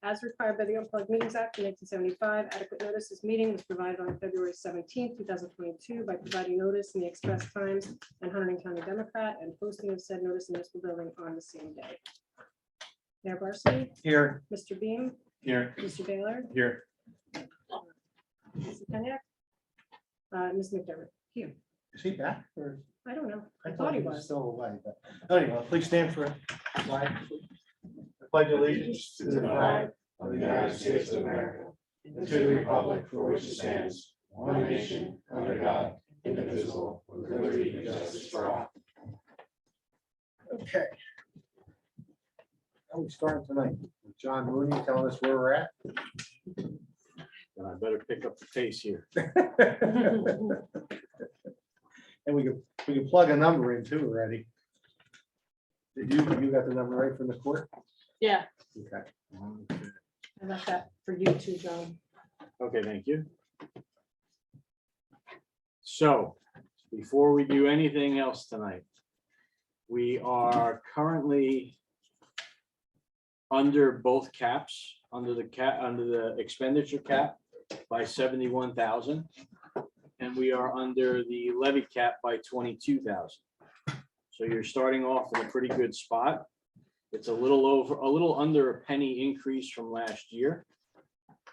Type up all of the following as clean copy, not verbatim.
As required by the Unplugged Meetings Act of 1975, adequate notice this meeting was provided on February 17, 2022 by providing notice in the Express Times and Hunterdon County Democrat and posting of said notice in the municipal building on the same day. Mayor Barsney? Here. Mr. Beam? Here. Mr. Baylor? Here. Mrs. Kenyak? Ms. McDermott? Here. Is he back? Or I don't know. I thought he was. still away, but anyway, please stand for a flag. I pledge allegiance to the flag of the United States of America, and to the republic for which it stands, one nation, under God, indivisible, with liberty and justice for all. Okay. How we starting tonight? With John Mooney telling us where we're at. And I better pick up the pace here. And we can plug a number in too already. Did you got the number right from the court? Yeah, Okay. I left that for you too, John. Okay, thank you. So, before we do anything else tonight, we are currently under both caps, under the expenditure cap by 71,000. And we are under the levy cap by 22,000. So you're starting off in a pretty good spot. It's a little under a penny increase from last year.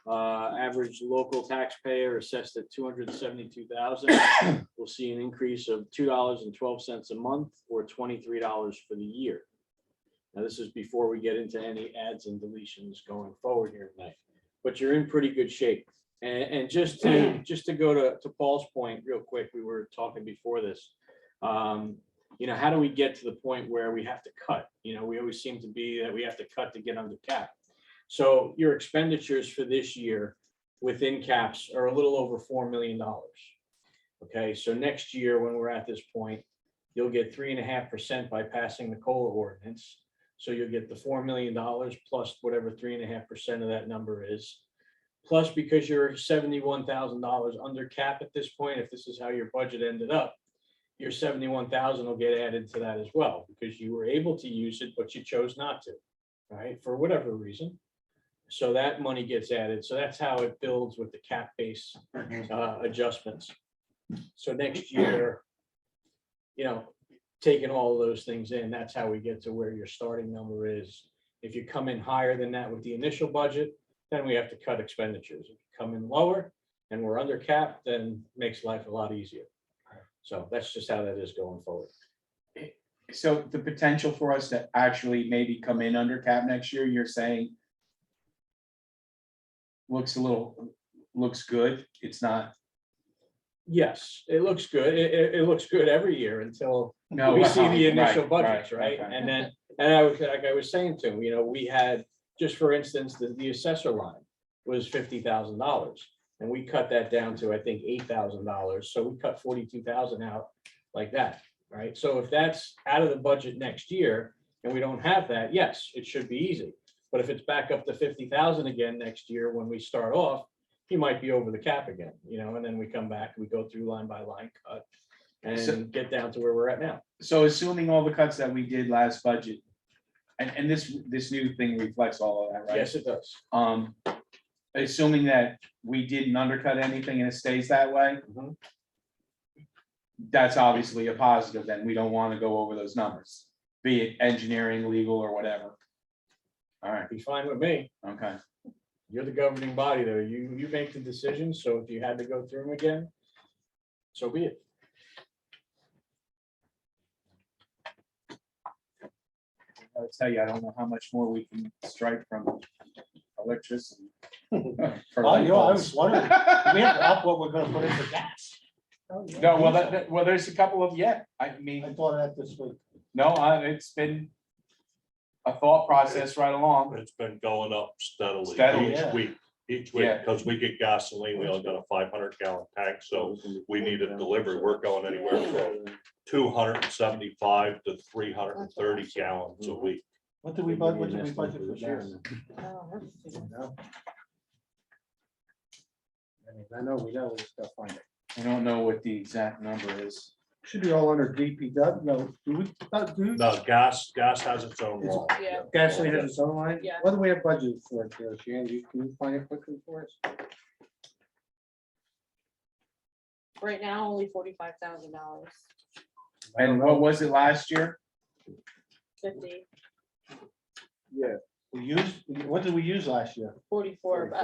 Average local taxpayer assessed at 272,000. We'll see an increase of $2.12 a month, or $23 for the year. Now, this is before we get into any adds and deletions going forward here tonight. But you're in pretty good shape. And just to go to Paul's point real quick, we were talking before this. How do we get to the point where we have to cut? We always seem to be that we have to cut to get under cap. So your expenditures for this year within caps are a little over $4 million. Okay, so next year when we're at this point, you'll get 3.5% by passing the COLA ordinance. So you'll get the $4 million plus whatever 3.5% of that number is. Plus, because you're $71,000 under cap at this point, if this is how your budget ended up, your 71,000 will get added to that as well, because you were able to use it, but you chose not to, right? For whatever reason. So that money gets added. So that's how it builds with the cap base adjustments. So next year, taking all of those things in, that's how we get to where your starting number is. If you come in higher than that with the initial budget, then we have to cut expenditures. If you come in lower and we're under cap, then makes life a lot easier. So that's just how that is going forward. So the potential for us to actually maybe come in under cap next year, you're saying looks good. It's not. Yes, it looks good. It looks good every year until No, we see the initial right, budgets, right, right? okay. And then, I was saying to him, we had, just for instance, the assessor line was $50,000. And we cut that down to, I think, $8,000. So we cut 42,000 out like that, right? So if that's out of the budget next year and we don't have that, yes, it should be easy. But if it's back up to 50,000 again next year when we start off, he might be over the cap again, and then we come back, we go through line by line cut and get down to where we're at now. So assuming all the cuts that we did last budget, and this new thing reflects all of that, right? Yes, it does. Assuming that we didn't undercut anything and it stays that way, Mhm. that's obviously a positive. Then we don't want to go over those numbers, be it engineering, legal, or whatever. All right, Be fine with me. okay. You're the governing body though. You make the decisions. So if you had to go through them again, so be it. I'll tell you, I don't know how much more we can strike from electricity. For Oh, light I bulbs. was wondering, do we have to up what we're gonna put in for gas? No, well, there's a couple of, I I mean, thought of that this week. no, it's been a thought process right along. It's been going up steadily Steadily, each yeah. week, Yeah. because we get gasoline, we only got a 500-gallon tank, so we need it delivered. We're going anywhere from 275 to 330 gallons a week. What did we budget for gas? No. I know we just gotta find it. I don't know what the exact number is. Should be all under DPW, no, do we, No, gas has its own law. Yeah. gasoline has its own line? Yeah. What do we have budgeted for it, there, Shannon? Can you find it quickly for us? Right now, only $45,000, And what was it last year? 50, We used, what did we use last year? 44, but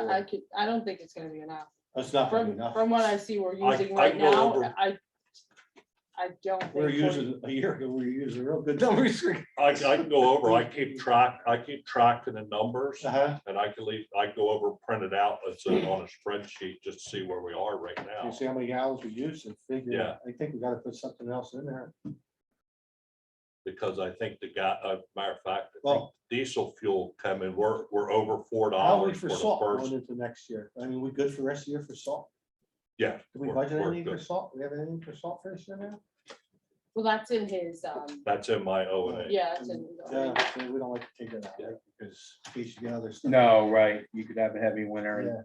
I don't think it's gonna be enough. That's not gonna be From, enough. from what I see we're I- using I right go now, over- I don't think. We were 40 using, a year ago, we were using real good numbers. I can go over, I keep tracking the numbers, Uh-huh. and I go over, print it out, it's on a spreadsheet, just to see where we are right You now. see how many gallons we use and figure, Yeah. I think we gotta put something else in there. Because I think matter of fact, I think Well- diesel fuel coming, we're over $4 How are we for for the salt going first. into next year? I mean, we good for the rest of the year for salt? Yeah. Do we we're- budget we're anything for good. salt? We have anything for salt for this year now? Well, that's in his, That's in my O and A. yeah, it's in. Yeah, see, we don't like to take that out, right? Because in case you get other stuff. No, right, you could have a heavy winter. and- Yeah,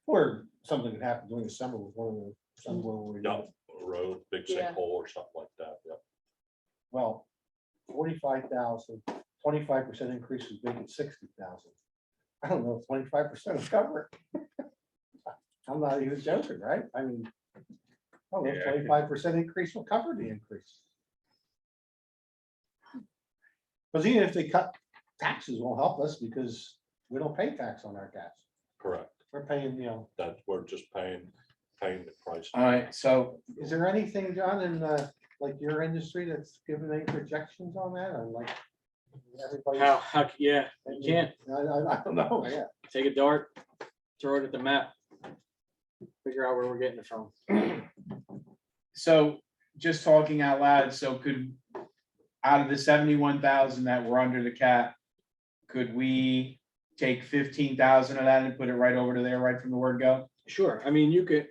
or something could happen during the summer with one of the, somewhere where. Yeah, road, big Yeah. sinkhole or something like that, yeah. Well, 45,000, 25% increase would make it 60,000. I don't know if 25% will cover it. I'm not even joking, right? I mean, oh, Yeah, I could- 25% increase will cover the increase. Because even if they cut taxes won't help us because we don't pay tax on our gas. Correct. We're paying, That, we're just paying the price. All right, so is there anything, John, in like your industry that's given any projections on that? Or like everybody? Yeah, you can't I don't know, yeah. take a dart, throw it at the map. Figure out where we're getting it from. So just talking out loud, so could, out of the 71,000 that were under the cap, could we take 15,000 of that and put it right over to there, right from the word go? Sure, I mean, you could,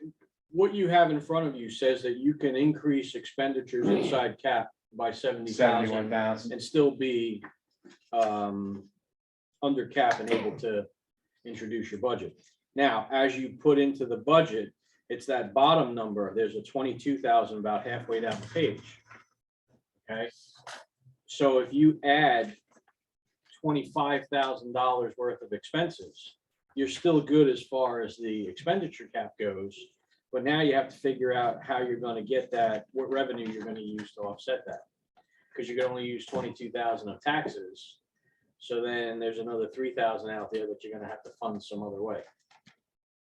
what you have in front of you says that you can increase expenditures inside cap by 70,000 71,000. and still be under cap and able to introduce your budget. Now, as you put into the budget, it's that bottom number, there's a 22,000 about halfway down the page. Okay, so if you add $25,000 worth of expenses, you're still good as far as the expenditure cap goes. But now you have to figure out how you're going to get that, what revenue you're going to use to offset that. Because you can only use 22,000 of taxes. So then there's another 3,000 out there that you're going to have to fund some other way.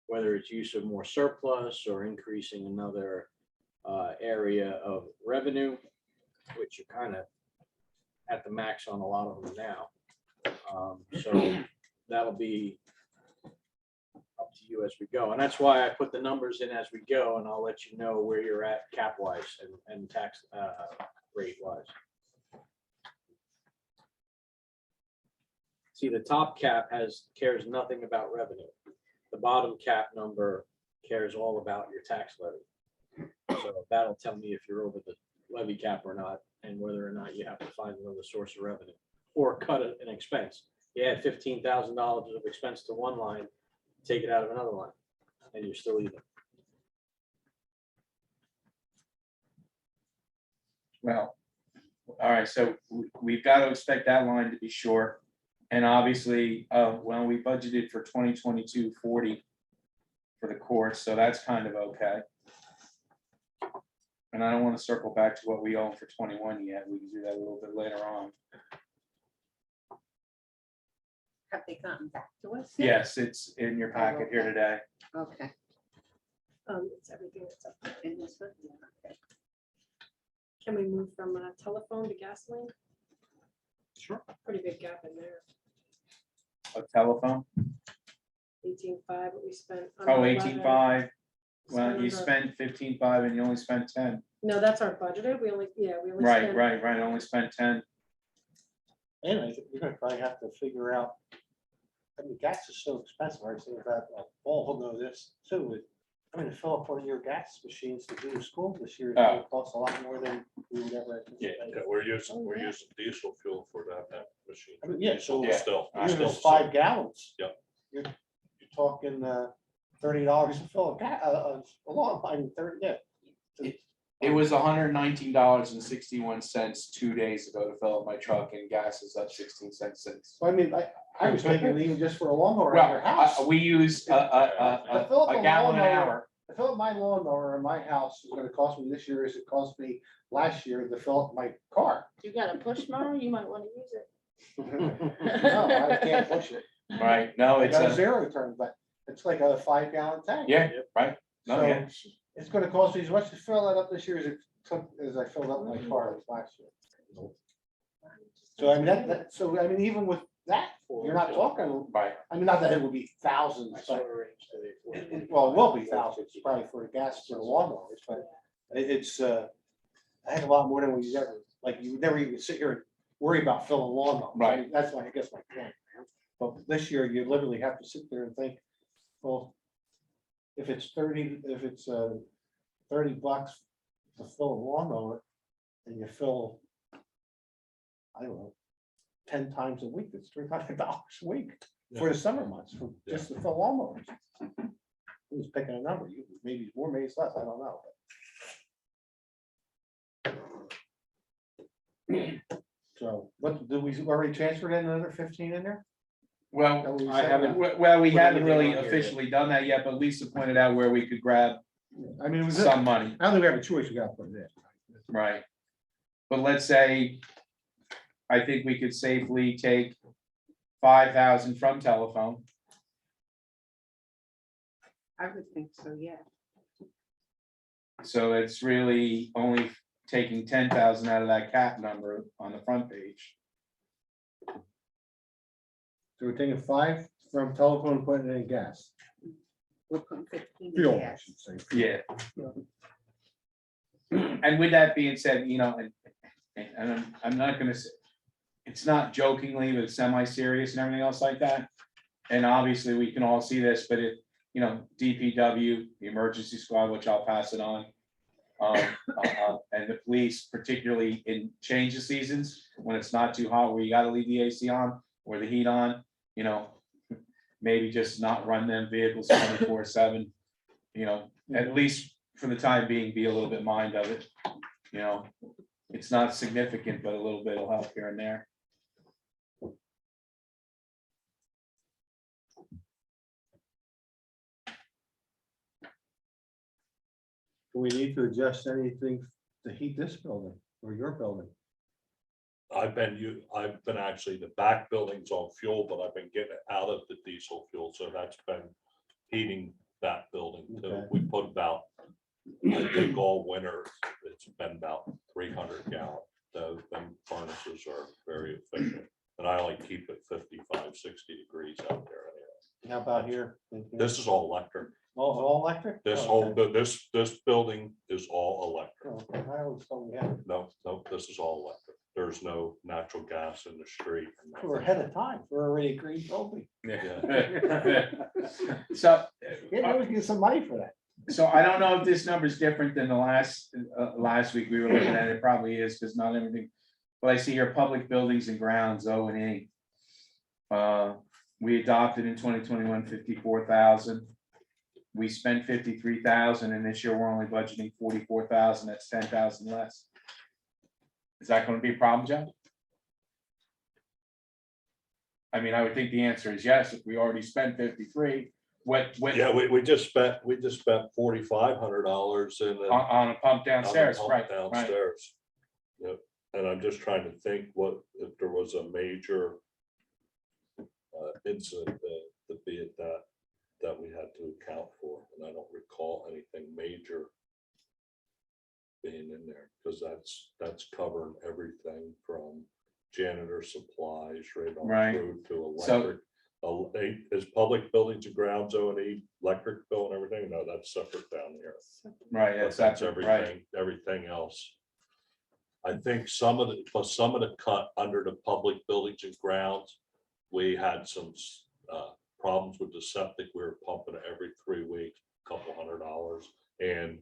Whether it's use of more surplus or increasing another area of revenue, which you're kind of at the max on a lot of them now. So that'll be up to you as we go. And that's why I put the numbers in as we go, and I'll let you know where you're at cap wise and tax rate wise. See, the top cap cares nothing about revenue. The bottom cap number cares all about your tax levy. So that'll tell me if you're over the levy cap or not, and whether or not you have to find another source of revenue or cut an expense. You add $15,000 of expense to one line, take it out of another line, and you're still even. Well, all right, so we've got to expect that line to be short. And obviously, when we budgeted for 2022, 40 for the courts, so that's kind of okay. And I don't want to circle back to what we own for 21 yet. We can do that a little bit later on. Have they gotten back to us? yet? Yes, it's in your packet here today. Okay. It's everything that's up there. In this one? Yeah, okay. Can we move from telephone to gasoline? Sure. Pretty big gap in there. A telephone. 18.5, what we spent. Oh, under 18.5. Well, you under- spent 15.5 and you only spent 10. No, that's our budgeted. We only Right, spent- right. Only spent 10. And I think you're gonna probably have to figure out, I mean, gas is so expensive, right? So that, Paul will know this too. I mean, to fill up one of your gas machines to do school this year, is gonna cost a lot more than we would ever anticipate. We're using diesel fuel for that machine. I mean, yeah, so Yeah. Still. even if still- it's 5 gallons. Yep. You're talking $30 to fill a long line, 30, yeah. It was $119.61 2 days ago to fill up my truck, and gas is up 16 cents since. So I mean, I was thinking even just for a lawnmower at your house. Well, we use a gallon an hour. To fill up my lawnmower in my house is gonna cost me this year as it cost me last year to fill up my car. You got a push mower, you might wanna use it. No, I can't push it. Right, no, I it's got a a, 0 turn, but it's like a 5 gallon tank. yeah, right, no, So yeah, it's gonna cost me as much to fill that up this year as it took, as I filled up my car last year. So I mean, so I mean, even with that, you're not talking, right, I mean, not that it would be thousands, but well, it will be thousands, probably for the gas for the lawnmowers, but it's, I had a lot more than we ever, like, you would never even sit here and worry about filling lawnmowers. I mean, that's my, I guess my point. But this year, you literally have to sit there and think, well, if it's 30 bucks to fill a lawnmower, and you fill, I don't know, 10 times a week, it's $300 a week for the summer months, for just to fill lawnmowers. Who's picking a number? You, maybe it's more, maybe it's less, I don't know. So, what, did we already transfer in another 15 in there? well, That we I said? haven't- well, we Put haven't anything really on here yet. officially done that yet, but Lisa pointed out where we could grab I mean, was it, some money, I don't think we have a choice, we gotta put it in. right? But let's say, I think we could safely take 5,000 from telephone. I would think so, yeah. So it's really only taking 10,000 out of that cap number on the front page. So we're taking 5 from telephone, and putting it in gas. We're putting 15 in Fuel, I gas. should say. Yeah. And with that being said, you know, and I'm not gonna say, it's not jokingly, but semi-serious and everything else like that. And obviously, we can all see this, but it, you know, DPW, the emergency squad, which I'll pass it on. And the police, particularly in change of seasons, when it's not too hot, where you gotta leave the AC on or the heat on, you know. Maybe just not run them vehicles 24/7, you know, at least for the time being, be a little bit mind of it. You know, it's not significant, but a little bit will help here and there. Do we need to adjust anything to heat this building or your building? I've been actually, the back building's on fuel, but I've been getting it out of the diesel fuel, so that's been heating that building too. Okay. We put about, I think all winter, it's been about 300 gallon. Those them furnaces are very efficient, and I only keep it 55, 60 degrees out there anyway. How about here? This is all electric. All electric? This Oh, whole, okay. this building is all electric. Oh, okay. I always thought we had it. No, this is all electric. There's no natural gas in the street. and We're ahead of time. We're already a green building. Yeah. So, Yeah, we get some money for that. so I don't know if this number is different than the last week we were looking at. It probably is, because not everything. But I see here, public buildings and grounds, O&E. We adopted in 2021 54,000. We spent 53,000, and this year we're only budgeting 44,000. That's 10,000 less. Is that going to be a problem, Jeff? I mean, I would think the answer is yes. If we already spent 53, what Yeah, we just spent $4,500 in the on a pump on the downstairs, pump right? Right. downstairs. Yep, and I'm just trying to think what, if there was a major incident that be it that we had to account for, and I don't recall anything major being in there, because that's covering everything from janitor supplies right on Right. through to So- electric. Is public buildings and grounds O&E electric bill and everything? No, that's separate down here. Right, But that's that's right. everything else. I think some of the cut under the public buildings and grounds, we had some problems with the septic. We were pumping it every 3 weeks, $200. And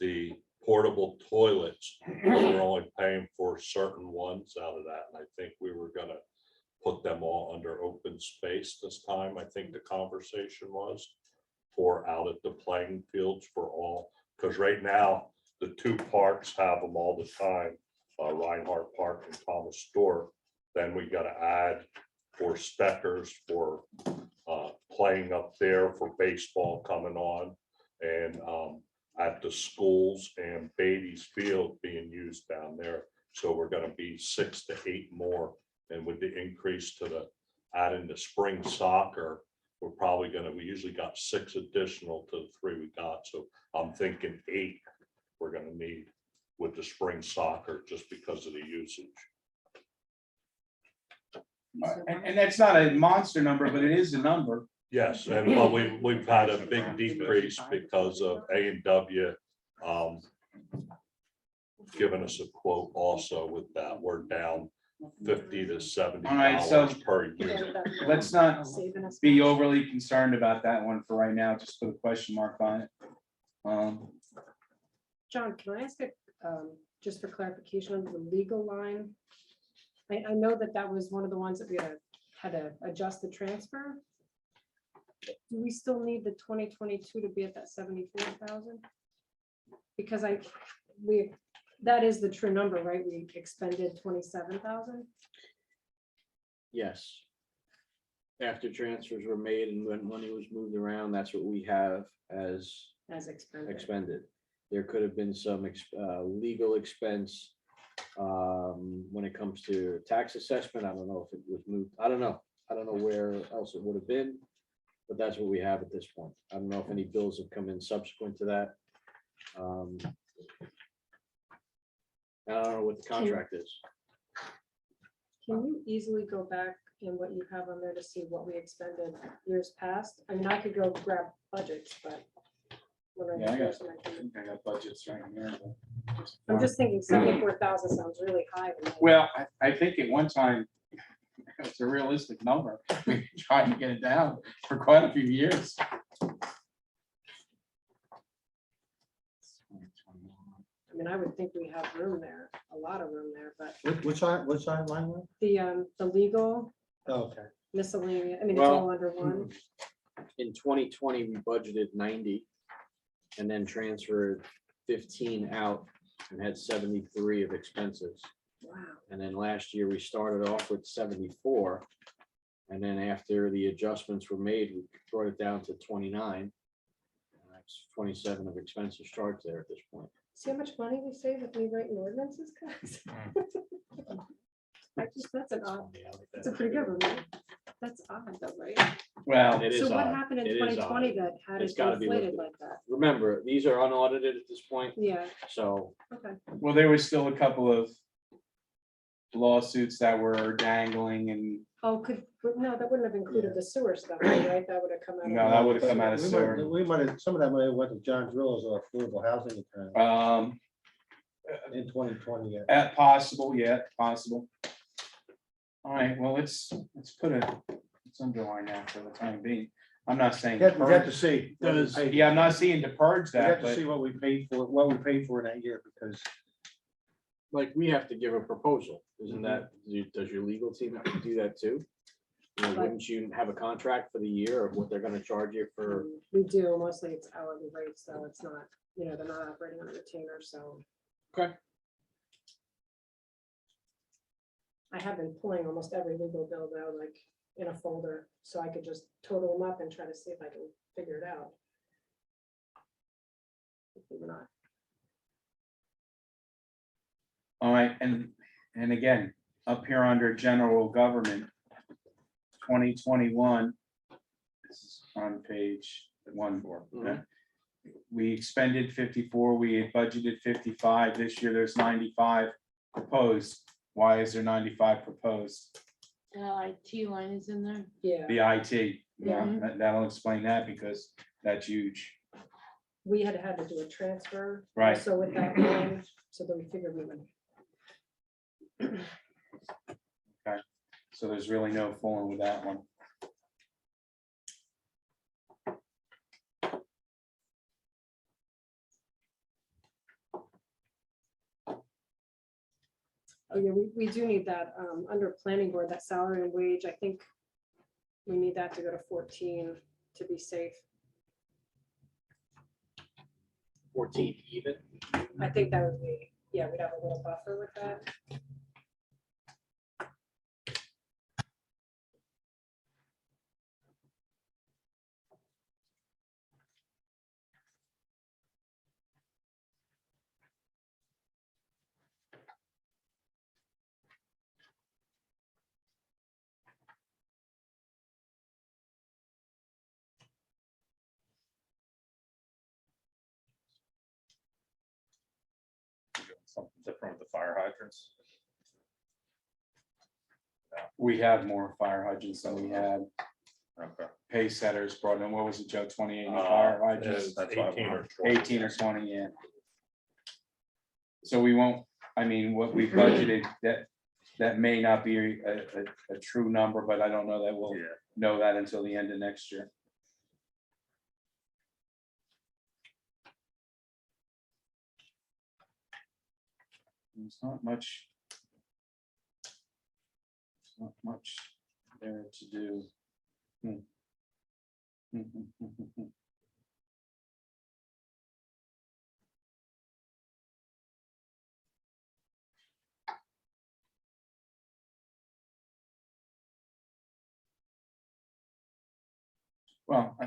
the portable toilets, we were only paying for certain ones out of that. And I think we were gonna put them all under open space this time. I think the conversation was for out at the playing fields for all, because right now the two parks have them all the time, Reinhardt Park and Thomas Store. Then we gotta add for Steckers for playing up there for baseball coming on. And at the schools and Beatty's Field being used down there. So we're gonna be 6 to 8 more. And with the increase to the, adding the spring soccer, we're probably gonna, we usually got 6 additional to the 3 we got. So I'm thinking 8 we're gonna need with the spring soccer, just because of the usage. And that's not a monster number, but it is a number. Yes, and but we've had a big decrease because of A&W giving us a quote also with that. We're down $50 to $70 All right, so- per unit. Let's not Saving us be money. overly concerned about that one for right now, just put a question mark on it. John, can I ask just for clarification on the legal line? I know that was one of the ones that we had to adjust the transfer. Do we still need the 2022 to be at that 74,000? Because that is the true number, right? We expended 27,000. Yes. After transfers were made and when money was moved around, that's what we have as As expended. expended. There could have been some legal expense when it comes to tax assessment. I don't know if it was moved. I don't know. I don't know where else it would have been, but that's what we have at this point. I don't know if any bills have come in subsequent to that. I don't know what the contract is. Can you easily go back in what you have on there to see what we expended years past? I mean, I could go grab budgets, but. Yeah, I got budgets right here. I'm just thinking 74,000 sounds really high to me. Well, I think at one time, it's a realistic number. We tried to get it down for quite a few years. I mean, I would think we have room there, a lot of room there, but Which line was? the legal Oh, okay. miscellaneous, I mean, it's Well, all under one. In 2020, we budgeted 90 and then transferred 15 out and had 73 of expenses. Wow. And then last year, we started off with 74. And then after the adjustments were made, we brought it down to 29. And that's 27 of expenses charged there at this point. See how much money we save if we write ordinances, guys? That's a pretty good one. Right? That's odd though, right? Well, It is So what odd. happened in It is 2020 odd. that had It's it gotta be inflated lifted. like that? Remember, these are unaudited at this point, Yeah, so okay. well, there was still a couple of lawsuits that were dangling and Oh, no, that wouldn't have included the sewer stuff, right? That would have come out. No, that would've come out of We sewer. We might have, some of that money went to John Drillo's affordable housing account in 2020. Yeah. possible, yeah, possible. All right, well, let's underline that for the time being. I'm not saying. You have to purge- see. what we paid. Yeah, I'm not seeing to purge You that, have to but see what we paid for in that year, because like we have to give a proposal. Isn't that, does your legal team have to do that too? You know, wouldn't you have a contract for the year of what they're gonna charge you for? We do, mostly it's hourly rates, so it's not, they're not operating on a retainer, so. Okay. I have been pulling almost every legal bill though, like in a folder, so I could just total them up and try to see if I can figure it out. Maybe not. all right, and again, up here under general government, 2021. This is on page 1. Okay. We expended 54, we had budgeted 55. This year there's 95 proposed. Why is there 95 proposed? IT line is in there. Yeah, The IT, Yeah. that'll explain that because that's huge. we had to do a transfer. Right. So with that line, so that we figured we would. So there's really no fooling with that one. Oh, yeah, we do need that, under planning board, that salary and wage, I think we need that to go to 14 to be safe. 14 even. I think that would be, yeah, we'd have a little buffer with that. Something different with the fire hydrants. We have more fire hydrants than we had. Okay. Pace setters brought in, what was it, Joe, 28 new fire hydrants? That's what I 18 or wanted. 20. 18 or 20, yeah. So we won't, I mean, what we budgeted, that may not be a true number, but I don't know that we'll Yeah. know that until the end of next year. There's not much. There's not much there to do. Well,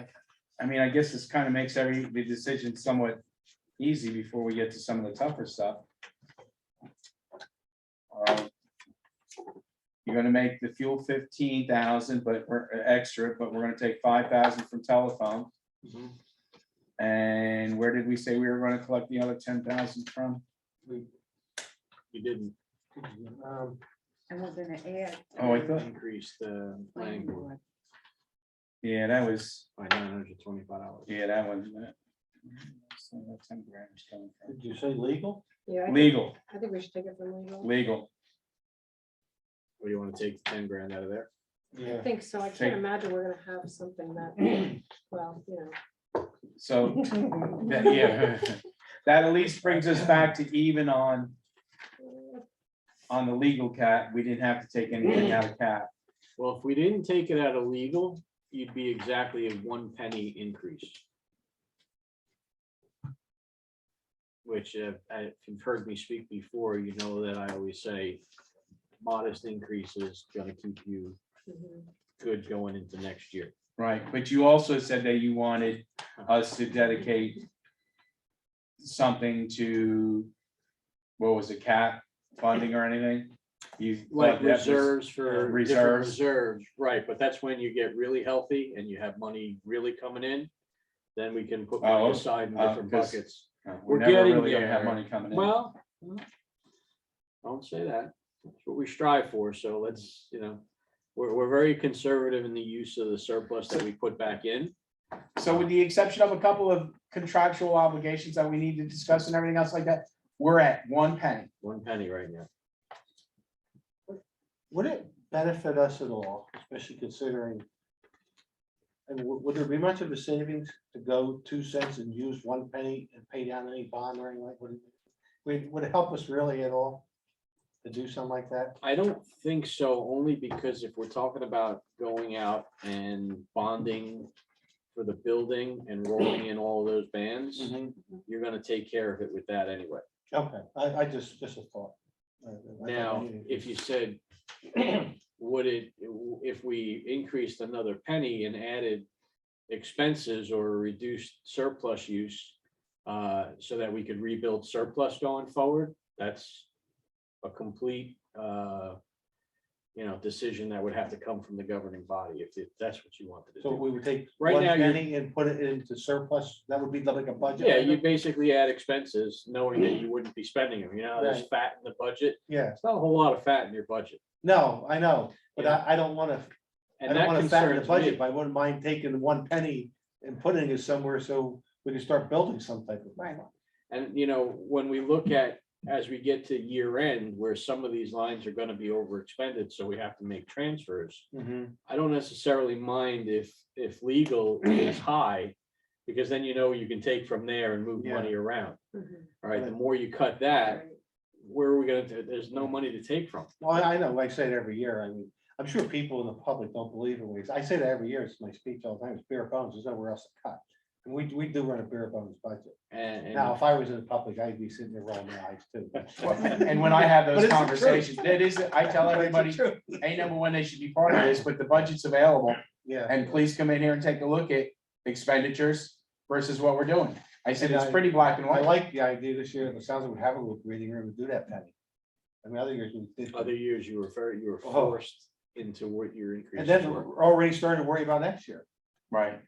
I mean, I guess this kind of makes the decision somewhat easy before we get to some of the tougher stuff. You're gonna make the fuel 15,000, but we're extra, but we're gonna take 5,000 from telephone. Mhm. And where did we say we were gonna collect the other 10,000 from? You didn't And we're gonna add. Oh, I thought, increase the planning board yeah, that was, by $925. yeah, that one. So that 10 grand is coming from. Did you say legal? Yeah, Legal, I think we should take it from legal. legal. Or do you want to take 10 grand out of there? I think so. I Take- can't imagine we're gonna have something that, well, you know. So, yeah, that at least brings us back to even on the legal cap. We didn't have to take anything out of cap. Well, if we didn't take it out of legal, you'd be exactly a 1 penny increase. Which, if you've heard me speak before, you know that I always say modest increase is gonna keep you Mhm. good going into next year. Right, but you also said that you wanted us to dedicate something to, what was it, cap funding or anything? You Like thought that was- reserves for different reserves. reserves, right, but that's when you get really healthy and you have money really coming in. Then we can put money Oh, aside in oh, different 'cause- buckets. We We're never getting really gonna have there. money coming in. Well, don't say that. That's what we strive for. So let's, we're very conservative in the use of the surplus that we put back in. So with the exception of a couple of contractual obligations that we need to discuss and everything else like that, we're at 1 penny. 1 penny right now. Would it benefit us at all, especially considering? And would there be much of a savings to go 2 cents and use 1 penny and pay down any bond or anything like? Would it help us really at all to do something like that? I don't think so, only because if we're talking about going out and bonding for the building and rolling in all of those bands, you're gonna take care of it with that anyway. Okay, I just a thought. Now, if you said, would it, if we increased another penny and added expenses or reduced surplus use, so that we could rebuild surplus going forward, that's a complete, decision that would have to come from the governing body, if that's what you wanted to So do. we would take Right 1 now, you're- penny and put it into surplus, that would be like a budget? Yeah, item? you basically add expenses, knowing that you wouldn't be spending them, there's Right. fat in the budget, Yeah, it's not a whole lot of fat in your budget. no, I know, but Yeah. I don't wanna, I And don't that wanna fatten the concerns budget, me. but I wouldn't mind taking the 1 penny and putting it somewhere so we can start building some type of. Right. And, when we look at, as we get to year end, where some of these lines are gonna be over expended, so we have to make transfers. Mhm. I don't necessarily mind if legal is high, because then you can take from there and move money around. Mhm. All right, the Right. more you cut that, Right. where are we gonna, there's no money to take from. Well, I know, I say it every year, I mean, I'm sure people in the public don't believe in ways, I say that every year, it's my speech all the time, it's bare bones, there's nowhere else to cut. And we do run a bare bones budget. And Now, if I was in the public, I'd be sitting there rolling my eyes too. And when I have But those it's the truth. conversations, that is, I tell everybody, It's the truth. A, number one, they should be part of this, but the budget's available. Yeah. And please come in here and take a look at expenditures versus what we're doing. I said, And it's pretty black and I white. like the idea this year. It sounds like we have a little breathing room to do that, Penny. I mean, other years we did. other years you were Oh. forced into what your And increases then were. we're already starting to worry about next year. Right.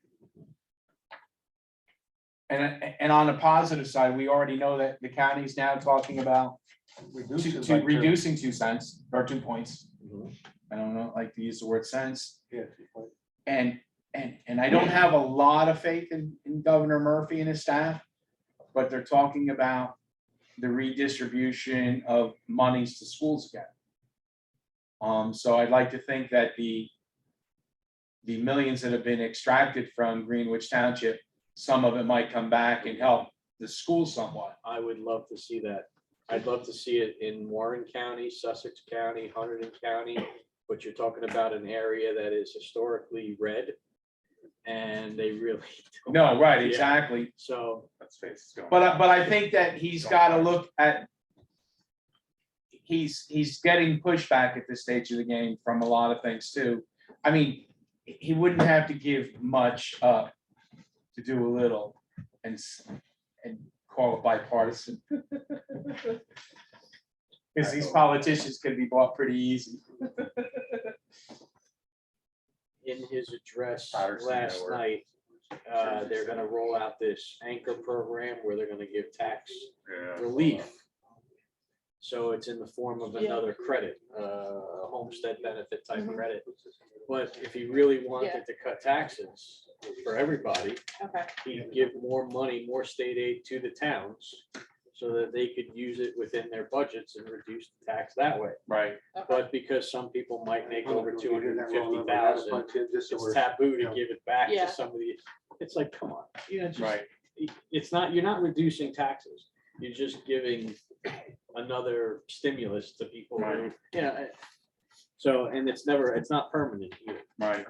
And on the positive side, we already know that the county's now talking about reducing 2 cents or 2 points. Mhm. I don't know, like to use the word cents. Yeah. And I don't have a lot of faith in Governor Murphy and his staff, but they're talking about the redistribution of monies to schools again. So I'd like to think that the millions that have been extracted from Greenwich Township, some of it might come back and help the school somewhat. I would love to see that. I'd love to see it in Warren County, Sussex County, Hunterdon County, but you're talking about an area that is historically red. And they really. don't- No, right, Yeah. exactly. So, Let's face it's going. But I think that he's got to look at. He's getting pushback at this stage of the game from a lot of things too. I mean, he wouldn't have to give much up to do a little and call it bipartisan. Because these politicians can be bought pretty easy. in his address Patterson, last or- night, they're gonna roll out this anchor program where they're gonna give tax Yeah. relief. So it's in the form of Yeah. another credit, a homestead benefit type Mhm. credit. But if he really wanted to cut taxes for everybody, Okay. he'd give more money, more state aid to the towns so that they could use it within their budgets and reduce the tax that way. Right. But because some people might make over 250,000, it's taboo to give it back Yeah. to somebody. It's like, come on, just, Right. it's not, you're not reducing taxes. You're just giving another stimulus to people who, Right. so, and it's not permanent either. Right.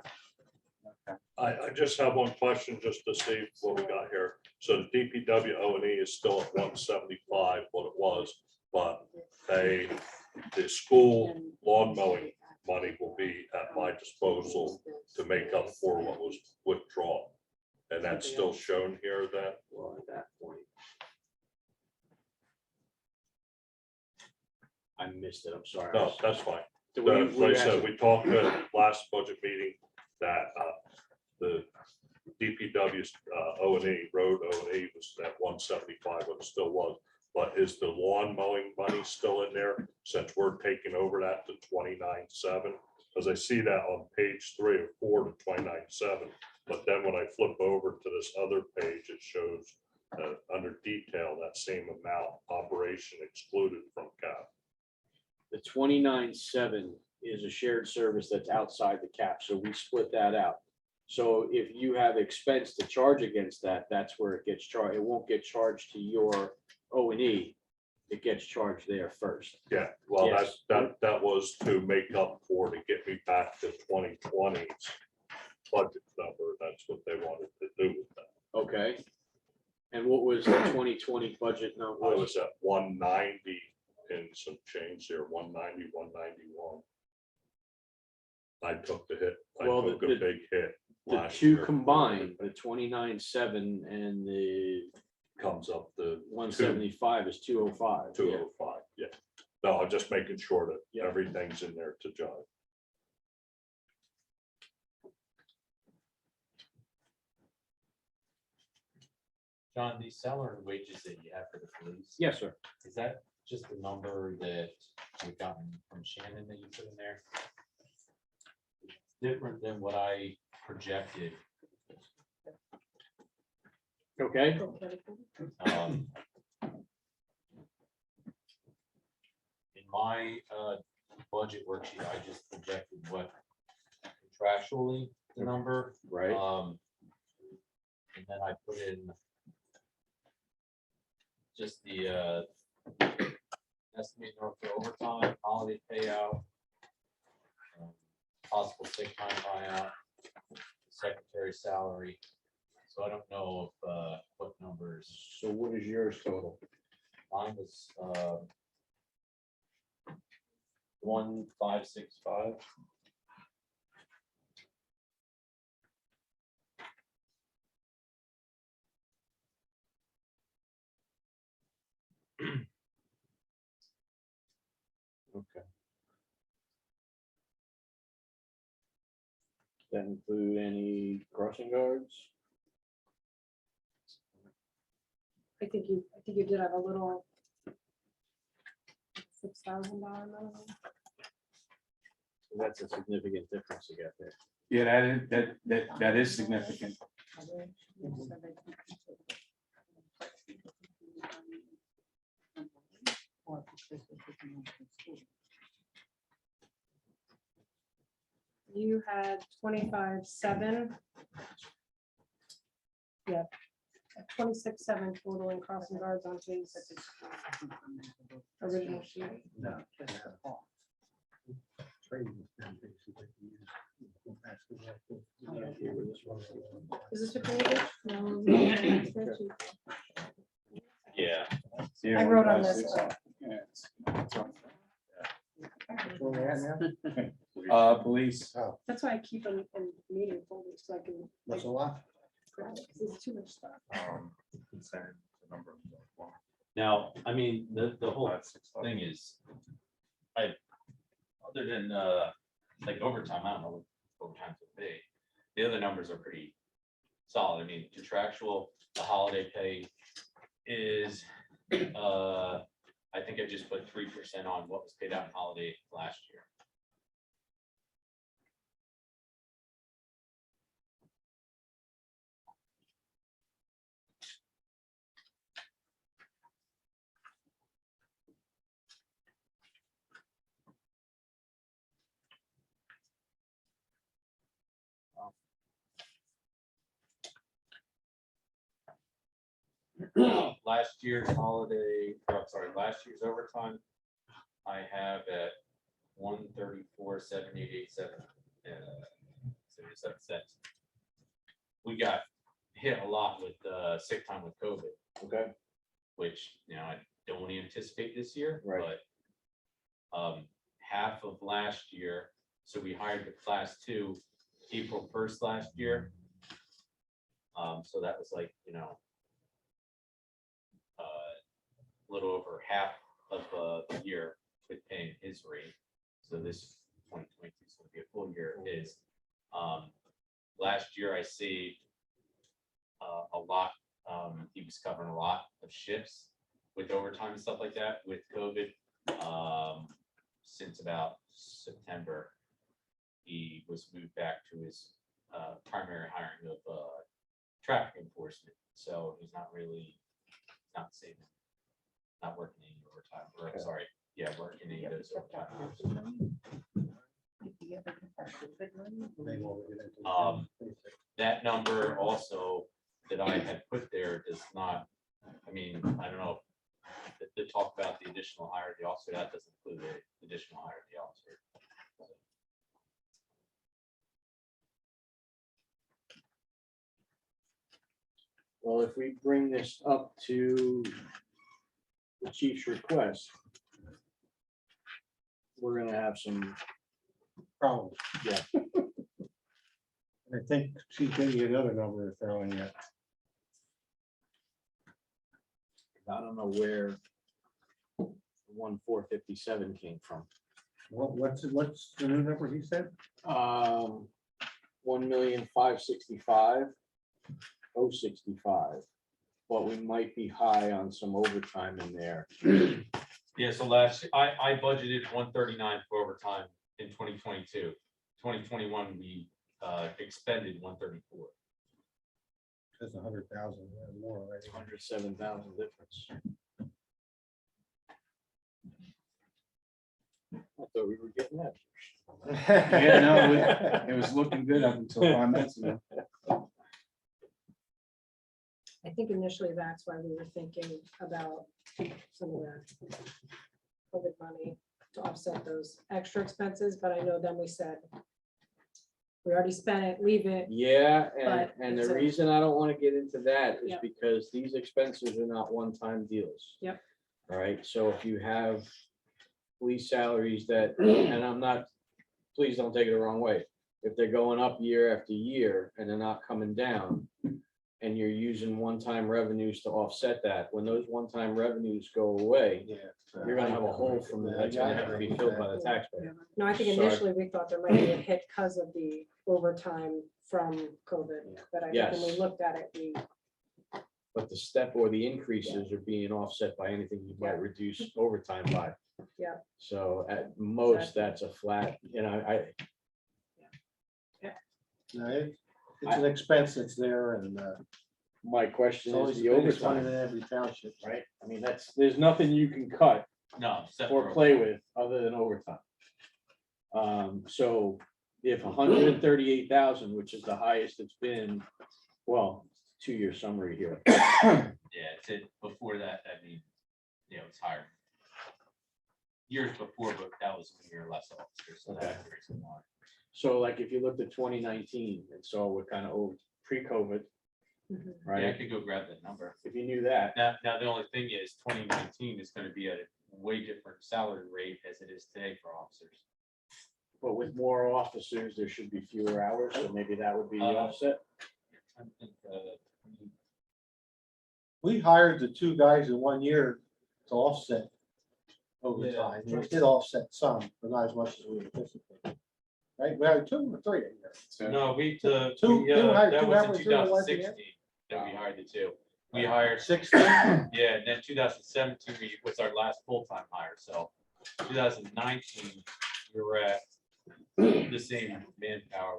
I just have one question just to see what we got here. So the DPW O&E is still at 175, what it was, but the school lawn mowing money will be at my disposal to make up for what was withdrawn. And that's still shown here then? Well, at that point. I missed it, I'm sorry. No, that's fine. Do we- Like I said, we talked at the last budget meeting that the DPW's O&E, road O&E was at 175, what it still was. But is the lawn mowing money still in there since we're taking over that to 29.7? Because I see that on page 3 or 4 to 29.7. But then when I flip over to this other page, it shows under detail that same amount, operation excluded from cap. The 29.7 is a shared service that's outside the cap, so we split that out. So if you have expense to charge against that, that's where it gets charged. It won't get charged to your O&E. It gets charged there first. Yeah, well, Yes. that was to make up for, to get me back to 2020's budget number. That's what they wanted to do with that. Okay. And what was the 2020 budget number? I was at 190 and some change there, 190, 191. I took the hit. I Well, took a big hit. The last two year. combined, the 29.7 and the Comes up to 175 is 205. 205, yeah. No, I'm just making sure that Yeah. everything's in there to jive. John, the salary and wages that you have for the police, Yes, sir. is that just the number that we've gotten from Shannon that you put in there? Different than what I projected. Okay. um, In my budget worksheet, I just projected what contractually the number. Right. And then I put in just the estimated number for overtime, holiday payout, possible sick time buyout, secretary salary. So so I don't know if, what numbers. So what is yours total? Mine was, 1565. Okay. That include any crossing guards? I think you did have a little $6,000 minimum. That's a significant difference to get there. Yeah, that is significant. You had 25,700. Yeah. 26,700 total in crossing guards on his original sheet. Is this what you needed? No. Yeah. I wrote on this. Police. That's why I keep them in meeting folders so I can. That's a lot. grab it, 'cause It's too much stuff. Consent, the number of them, well, Now, I mean, the whole 5, 6, thing is, other than, like overtime, I don't know what overtime would be. The other numbers are pretty solid. I mean, contractual, the holiday pay is, I think I just put 3% on what was paid out in holiday last year. Last year's holiday, oh, sorry, last year's overtime, I have at 134,787, 77 cents. We got hit a lot with sick time with COVID, Okay. which, I don't anticipate this year, Right. but half of last year, so we hired the class 2 April 1st last year. So that was like, a little over half of the year with paying his rate. So this 2022 is going to be a full year of his. Last year I saved a lot. He was covering a lot of shifts with overtime and stuff like that with COVID. Since about September, he was moved back to his primary hiring of traffic enforcement. So he's not not saving, not working any overtime, or I'm sorry, yeah, working any of those overtime hours. That number also that I had put there does not, I mean, I don't know. The talk about the additional hire of the officer, that doesn't include the additional hire of the officer. Well, if we bring this up to the chief's request, we're gonna have some, Problems. Yeah. I think she gave you another number to throw in yet. I don't know where 1,457 came from. What's the new number he said? 1,565,065. But we might be high on some overtime in there. Yeah, so I budgeted 139 for overtime in 2022. 2021, we expended 134. That's 100,000 more already. 107,000 difference. I thought we were getting that. Yeah, no, it was looking good up until 5 minutes ago. I think initially that's why we were thinking about some of the COVID money to offset those extra expenses, but I know then we said we already spent it, leave it. Yeah, But and it's the a- reason I don't want to get into that is Yep. because these expenses are not one-time deals. Yep. All right, so if you have police salaries that, and I'm not, please don't take it the wrong way. If they're going up year after year and they're not coming down, and you're using one-time revenues to offset that, when those one-time revenues go away, Yeah. you're gonna have a hole from that that's gonna have to be filled by the taxpayer. No, I think Sorry. initially we thought there might be a hit because of the overtime from COVID, but I think when we Yes. looked at it, we, But the step or the increases are being offset by anything you might Yeah. reduce overtime by. Yeah. So at most, Exactly. that's a flat, No, it's an expense that's there and my it's question always is the the biggest one in overtime, every township. right? I mean, there's nothing you can cut No. except or for- play with other than overtime. So if 138,000, which is the highest it's been, well, 2-year summary here. Yeah, it's it, before that, I mean, it's higher. Years before, but that was when we were less officers, so that's the reason why. So like if you looked at 2019 and saw what kind of old pre-COVID, Mhm. Yeah, I right? could go grab that number. If you knew that, Now, the only thing is 2019 is gonna be at a way different salary rate as it is today for officers. but with more officers, there should be fewer hours, so maybe that would be the Uh, offset. I think, We hired the 2 guys in 1 year to offset overtime. Yeah. We did offset some, but not as much as we anticipated. Right, we had 2 or 3 in there. No, Two hired, that two was halfway in through the last 2016 that we hired the 2. We hired 16, Yeah, and then 2017 was our last full-time hire, so 2019, we were at the same manpower.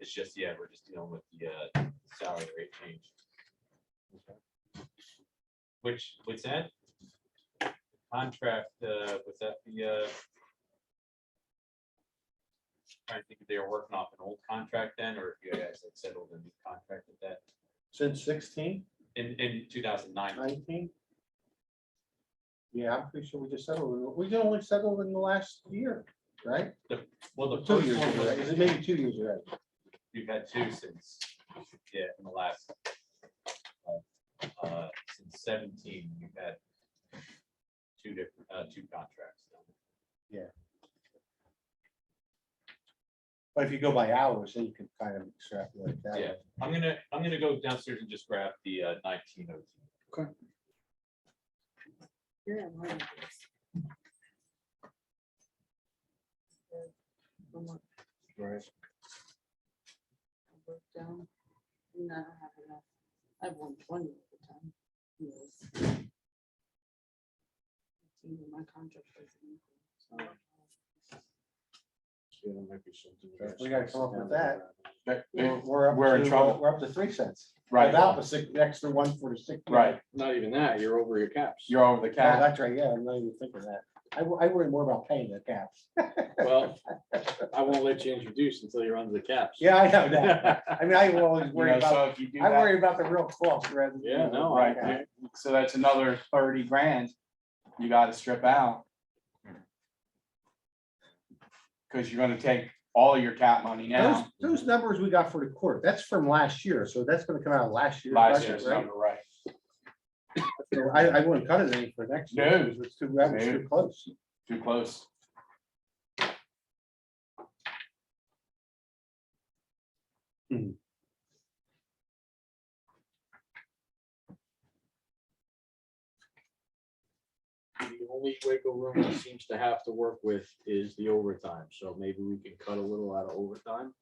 It's just, yeah, we're just dealing with the salary rate change. What's that? Contract, was that the? Trying to think if they were working off an old contract then, or if you guys had settled a new contract with that since 16, in 2009. 19. Yeah, I'm pretty sure we just settled, we only settled in the last year, right? Well, the 2 first years, one already. was. Is it maybe 2 years already? We've had 2 since, yeah, in the last, since 17, we've had 2 different, 2 contracts. But if you go by hours, then you can kind of extrapolate that. Yeah, I'm gonna go downstairs and just grab the 1902. Yeah, mine is. Right. Broke down. No, I don't have enough. I have 120 at the time. Yes. Even my contract doesn't equal, so. Yeah, there might be something. We gotta come up with that. Yeah. We're in trouble. We're up to 3 cents. Right, Without the extra one for the 6. right. Not even that, you're over your caps. You're over the Oh, cap. that's right, yeah, I'm not even thinking that. I worry more about paying the caps. Well, I won't let you introduce until you're under the caps. Yeah, I know that. I mean, I always You worry know, about, so if you do I that, worry about the real cost rather than. Yeah, no, right, Okay. so that's another 30 grand you gotta strip out. Cause you're gonna take all of your cap money now. Those numbers we got for the court, that's from last year, so that's gonna come out of last year's Last budget, year's right? number, right? So I wouldn't cut it any for next year. No. because It's too, that was too close. Too close. The only wiggle room it seems to have to work with is the overtime, so maybe we can cut a little out of overtime,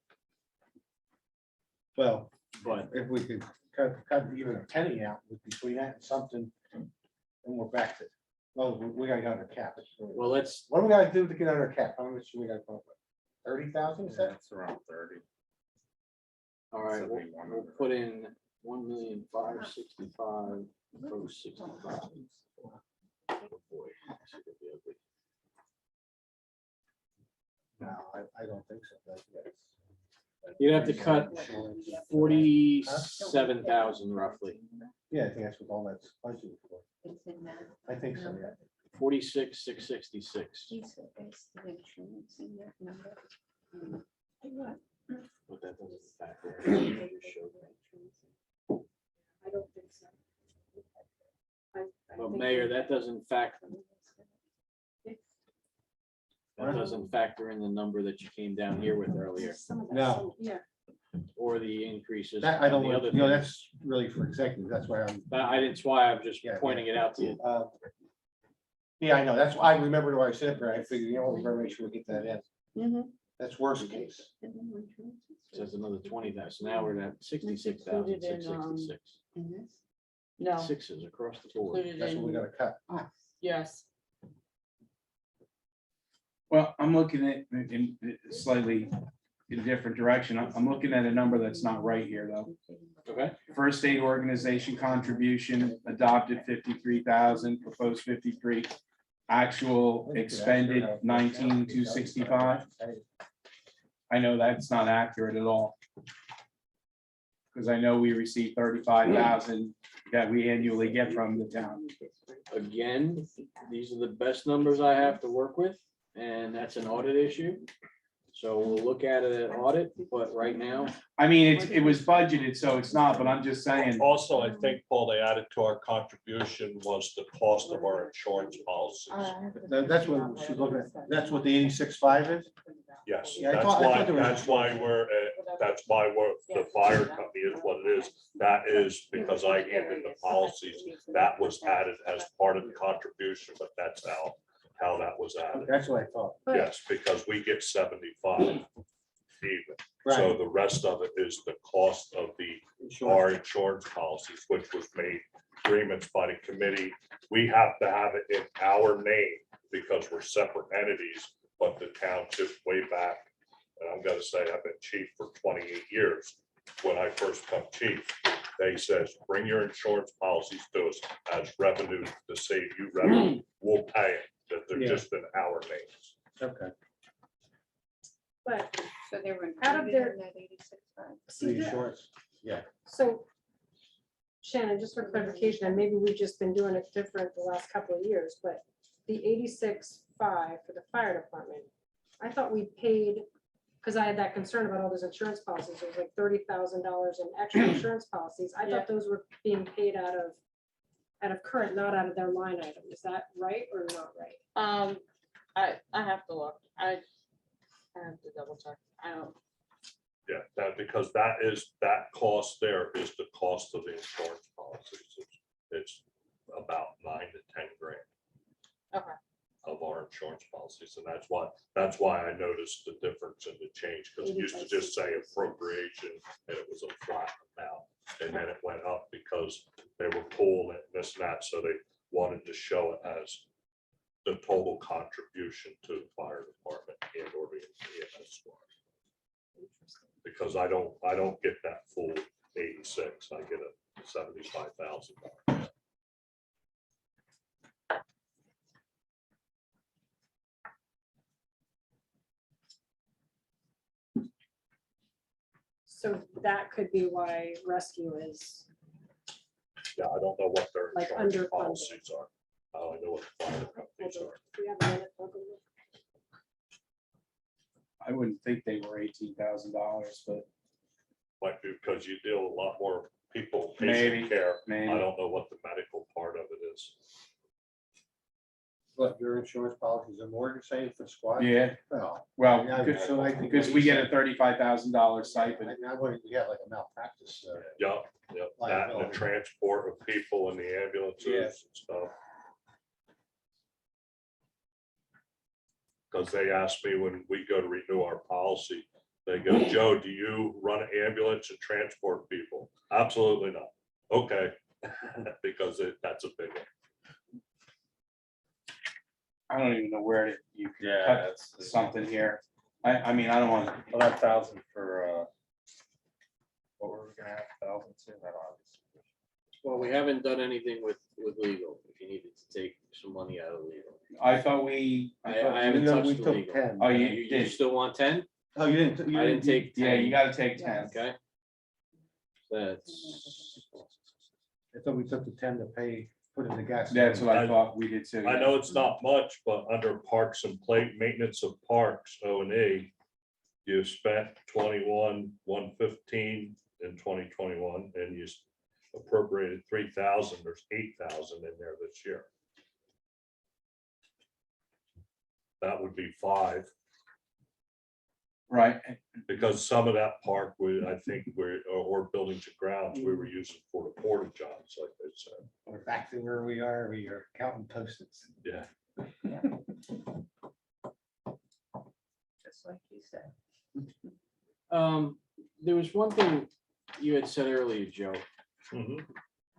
Well, but if we could cut even a penny out with between that and something, and we're back to, well, we gotta get under cap. well, let's, What do we gotta do to get under cap? How much do we gotta come up with? 30,000, is that? It's around 30. all right, So we'll we want we'll to- put in 1,565,065. Oh, 65. Oh, boy. This is gonna be ugly. No, I don't think so. That's- You'd have to cut 47,000 roughly, Yeah, I think that's what all that's budgeted for. It's in that. I think so, yeah. 46,666. Piece of insurance in that number. But that doesn't factor in what you just showed me. I don't think so. I But think Mayor, we- that doesn't factor, that doesn't factor in the number that you came down here with earlier, Some of that, No. some- Yeah, or the increases. That I on don't, the want- other you know, things. that's really for executive, that's why I'm. That's why I'm just Yeah. pointing it out to you. Yeah, I know, that's why I remember why I said it, but I figured, you know, we better make sure we get that in. Mhm. That's worst case. Says another 20,000. Now we're at 66,666. No, Sixes across the board. included That's what we in, gotta cut. yes. Well, I'm looking at in slightly in a different direction. I'm looking at a number that's not right here, though. Okay, First aid organization contribution adopted 53,000, proposed 53. Actual expended 19,265. I know that's not accurate at all. Because I know we received 35,000 that we annually get from the town. again, these are the best numbers I have to work with, and that's an audit issue. So we'll look at it at audit, but right now, I mean, it was budgeted, so it's not, but I'm just saying, Also, I think, Paul, they added to our contribution was the cost of our insurance policies. That's what she's looking at, that's what the 86.5 is? Yes, Yeah, I that's thought why, there was- that's why the fire company is what it is. That is because I handed the policies. That was added as part of the contribution, but that's how that was added. That's what I thought. but Yes, because we get 75 even. So Right. the rest of it is the cost of our insurance policies, which was made agreements by the committee. We have to have it in our name because we're separate entities, but the township way back, and I'm gonna say I've been chief for 28 years. When I first come chief, they says, bring your insurance policies to us as revenue to save you revenue. We'll pay it, that they're Yeah. just in our names. Okay. but So they were Out of included their- in that 86.5. see, The the- insurance, yeah. so Shannon, just for clarification, and maybe we've just been doing it different the last couple of years, but the 86.5 for the fire department, I thought we paid, because I had that concern about all those insurance policies, it was like $30,000 in extra insurance policies. I Yeah. thought those were being paid out of current, not out of their line item. Is that right or not right? I have to look. I have to double check. I don't, Yeah, that, because that cost there is the cost of the insurance policies. It's about 9 to 10 grand. Okay. Of our insurance policies, and that's why I noticed the difference in the change, because it used to just say appropriation, and it was a flat amount. And then it went up because they were pulling it, this and that, so they wanted to show it as the total contribution to the fire department and or the EMS squad. Because I don't get that full 86, I get a 75,000. So that could be why rescue is, Yeah, I don't know what their Like insurance underfunded. policies are. I know what the fire companies are. do we have a minute? I'll go look. I wouldn't think they were $18,000, but Might be because you deal with a lot more people, Maybe, patient care. I maybe. don't know what the medical part of it is. But your insurance policies are more than saying for squad? Yeah, Well, well, yeah, because so I think because we get a $35,000 stipend. I wouldn't, we have like a malpractice. Yep, that and the Liability. transport of people in the ambulances Yeah. and stuff. Because they asked me when we go to renew our policy, they go, Joe, do you run an ambulance and transport people? Absolutely not. Okay, because that's a big one. I don't even know where you can Yeah, cut that's something here. I mean, I don't want, 11,000 for, what were we gonna have, 1,000 to, I don't know. well, we haven't done anything with legal, if you needed to take some money out of legal. I thought we, I haven't touched We the took legal. 10. Oh, You did. still want 10? Oh, you didn't. I didn't take 10. yeah, you gotta take 10. Okay. That's, I thought we took the 10 to pay, put in the gas. That's what I thought we did too. I know it's not much, but under parks and plate maintenance of parks, O&E, you spent 115 in 2021, and you appropriated 3,000, there's 8,000 in there this year. That would be 5, Right, because some of that park, I think or buildings and grounds, we were using for the porta johns, like they said. We're back to where we are counting post-its. Yeah, Just like you said. There was one thing you had said earlier, Joe. Mhm.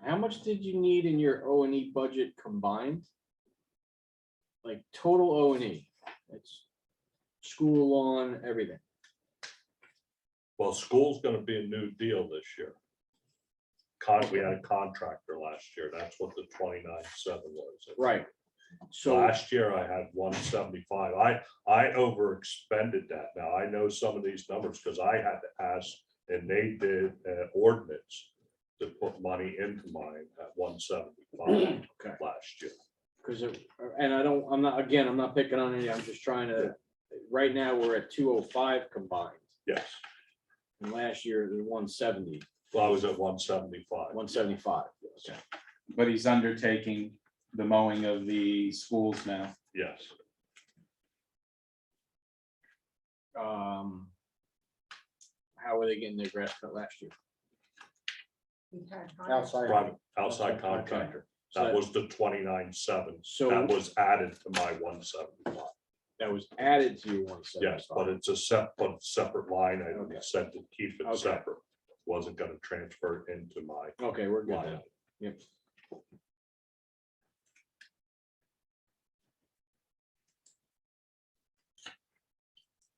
How much did you need in your O&E budget combined? Like total O&E, it's school lawn, everything. Well, school's gonna be a new deal this year. We had a contractor last year, that's what the 29.7 was. Right. So, Last year I had 175. I overexpended that. Now I know some of these numbers because I had to ask, and they did an ordinance to put money into mine at 175 Okay. last year. because, and I'm not picking on any, I'm just trying to, right now, we're at 205 combined. Yes, And last year, it was 170, well, I was at 175. 175. Okay. But he's undertaking the mowing of the schools now. Yes, How were they getting their grass cut last year? We had Outside. private outside Okay. contractor. So That was the 29.7. So- That was added to my 175. that was added to your 175. Yes, but it's a separate line. I Okay. said to keep it Okay. separate. Wasn't gonna transfer it into my Okay, we're good line. then. Yep.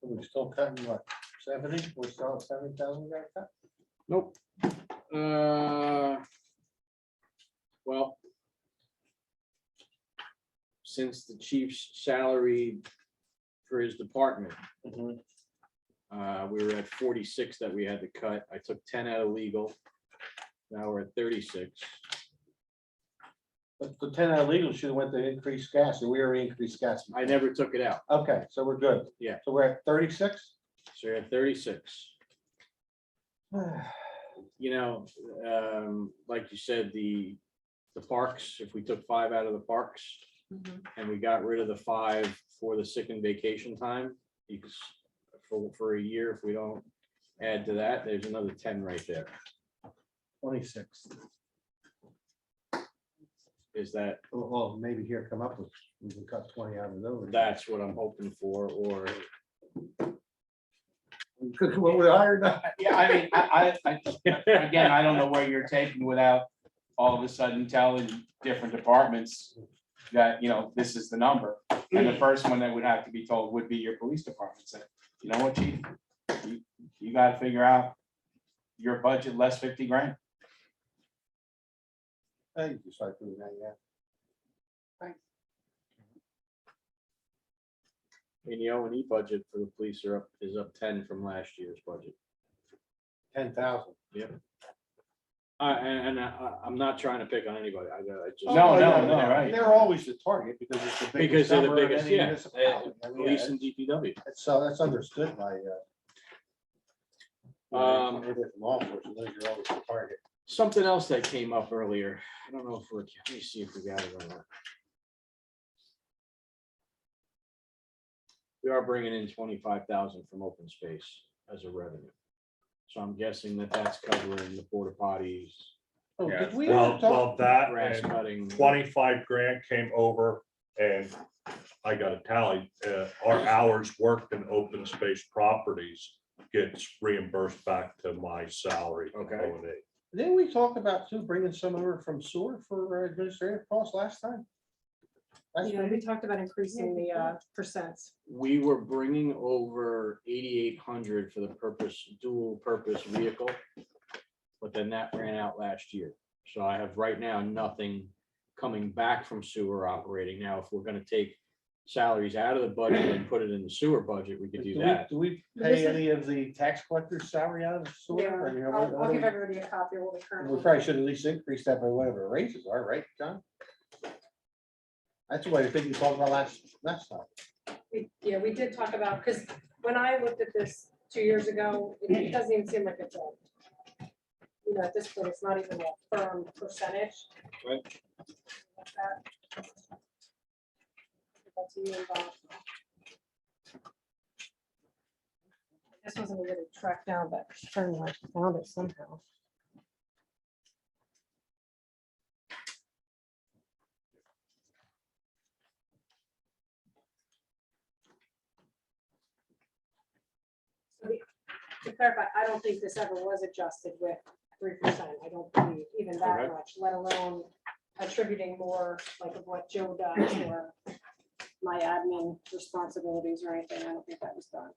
We're still cutting what, 70? We're still at 70,000 got cut? Nope. Well, since the chief's salary for his department, we were at 46 that we had to cut. I took 10 out of legal. Now we're at 36. But the 10 out of legal should have went to increased gas, or we already increased gas. I never took it out. Okay, so we're good. Yeah. So we're at 36? So you're at 36. You know, like you said, the parks, if we took 5 out of the parks and we got rid of the 5 for the sick and vacation time, because for a year, if we don't add to that, there's another 10 right there. 26. Is that, Well, maybe here come up with, we can cut 20 out of those. that's what I'm hoping for, or, Could come up with a higher number. Yeah, I mean, again, I don't know where you're taking without all of a sudden telling different departments that, this is the number. And the first one that would have to be told would be your police department. Say, you know what, chief? You gotta figure out your budget less 50 grand. Hey, you can start doing that, yeah. I mean, the O&E budget for the police is up 10 from last year's budget. 10,000. I'm not trying to pick on anybody. I just. No, right. They're always the target because it's the Because biggest they're the number in biggest, any yeah. municipality. I mean, Police yeah, and DPW. So that's understood by. Law enforcement, those are always the target. Something else that came up earlier. I don't know if let me see if we got it or not. We are bringing in 25,000 from open space as a revenue. So I'm guessing that that's covering the porta potties, Oh, Yeah. did we Well, ever talk? well, that grass and cutting. 25 grand came over, and I got a tally, our hours worked in open space properties gets reimbursed back to my salary. Okay. O&E. Didn't we talk about too, bringing some over from sewer for administrative costs last time? Last Yeah, we meeting? talked about increasing the percents. We were bringing over 8,800 for the dual purpose vehicle. But then that ran out last year. So I have right now nothing coming back from sewer operating. Now, if we're gonna take salaries out of the budget and put it in the sewer budget, we could do that. Do we This pay is- any of the tax collector's salary out of the sewer? Yeah, Or, you know, I'll give everybody a copy of what we We currently. probably should at least increase that by whatever the raises are, right, John? That's what I think you talked about last time. Yeah, we did talk about, because when I looked at this 2 years ago, it doesn't even seem like it's a, you know, at this point, it's not even a firm percentage. Right. Like that. That's a new involved. This wasn't a really track down, but turn I found it somehow. So to clarify, I don't think this ever was adjusted with 3%. I don't believe even that Okay. much, let alone attributing more like of what Joe does or my admin responsibilities or anything. I don't think that was done.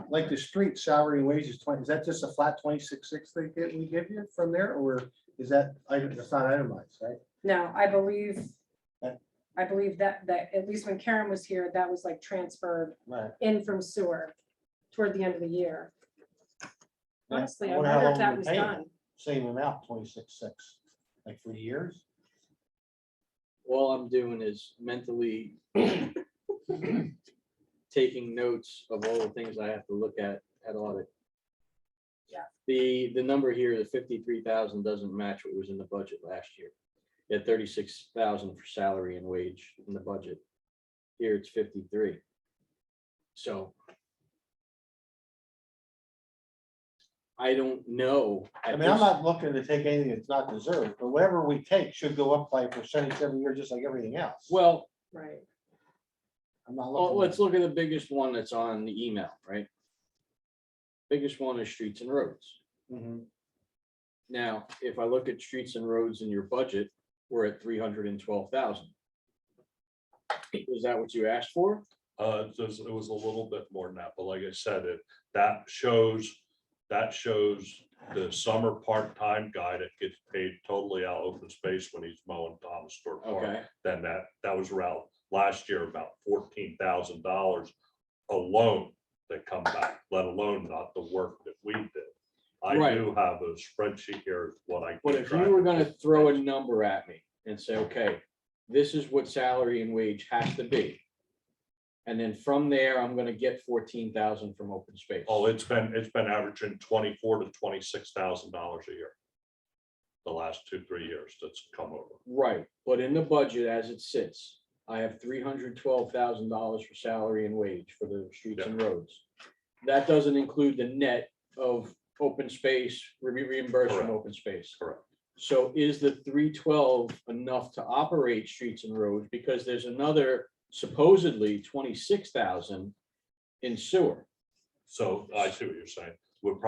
Like the street salary and wages, 20, is that just a flat 26.6 we give you from there, or is that, it's not itemized, right? No, I believe, Okay. that at least when Karen was here, that was like transferred Right. in from sewer toward the end of the year. Honestly, I wonder how wonder if long that we're was paying. done. Same amount, 26.6, like for years? All I'm doing is mentally taking notes of all the things I have to look at audit. Yeah. The number here, the 53,000 doesn't match what was in the budget last year. You had 36,000 for salary and wage in the budget. Here it's 53. So I don't know. I mean, I'm not looking to take anything that's not deserved, but whatever we take should go up by a percentage every year, just like everything else. Well, Right. I'm not well, looking. let's look at the biggest one that's on the email, right? Biggest one is streets and roads. Mhm. Now, if I look at streets and roads in your budget, we're at 312,000. Is that what you asked for? It was a little bit more than that, but like I said, that shows the summer part-time guy that gets paid totally out of open space when he's mowing Thomas Stewart Park. Okay, Then that was around last year, about $14,000 alone that come back, let alone not the work that we did. I Right. do have a spreadsheet here, what I. but keep if track you were of. gonna throw a number at me and say, okay, this is what salary and wage has to be. And then from there, I'm gonna get 14,000 from open space. Oh, it's been averaging $24,000 to $26,000 a year. The last 2-3 years that's come over. Right, but in the budget as it sits, I have $312,000 for salary and wage for the streets and roads. That doesn't include the net of open space, reimbursed from Correct. open space. Correct. So is the 312 enough to operate streets and roads? Because there's another supposedly 26,000 in sewer. So I see what you're saying. We could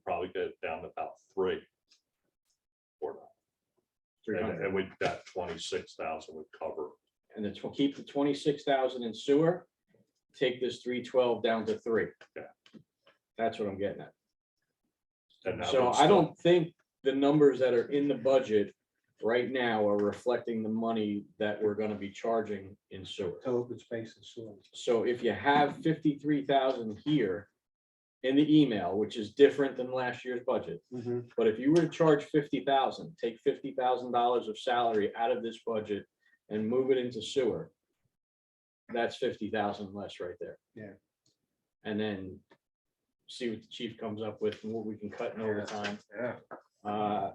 probably get it down to about 3. Or not. 300. And we got 26,000 would cover. And keep the 26,000 in sewer, take this 312 down to 3. Yeah. That's what I'm getting at. And that So would I still- don't think the numbers that are in the budget right now are reflecting the money that we're gonna be charging in sewer. To open space and sewer. So if you have 53,000 here in the email, which is different than last year's budget, Mhm. but if you were to charge 50,000, take $50,000 of salary out of this budget and move it into sewer, that's 50,000 less right there. Yeah. And then see what the chief comes up with and what we can cut in overtime. Yeah.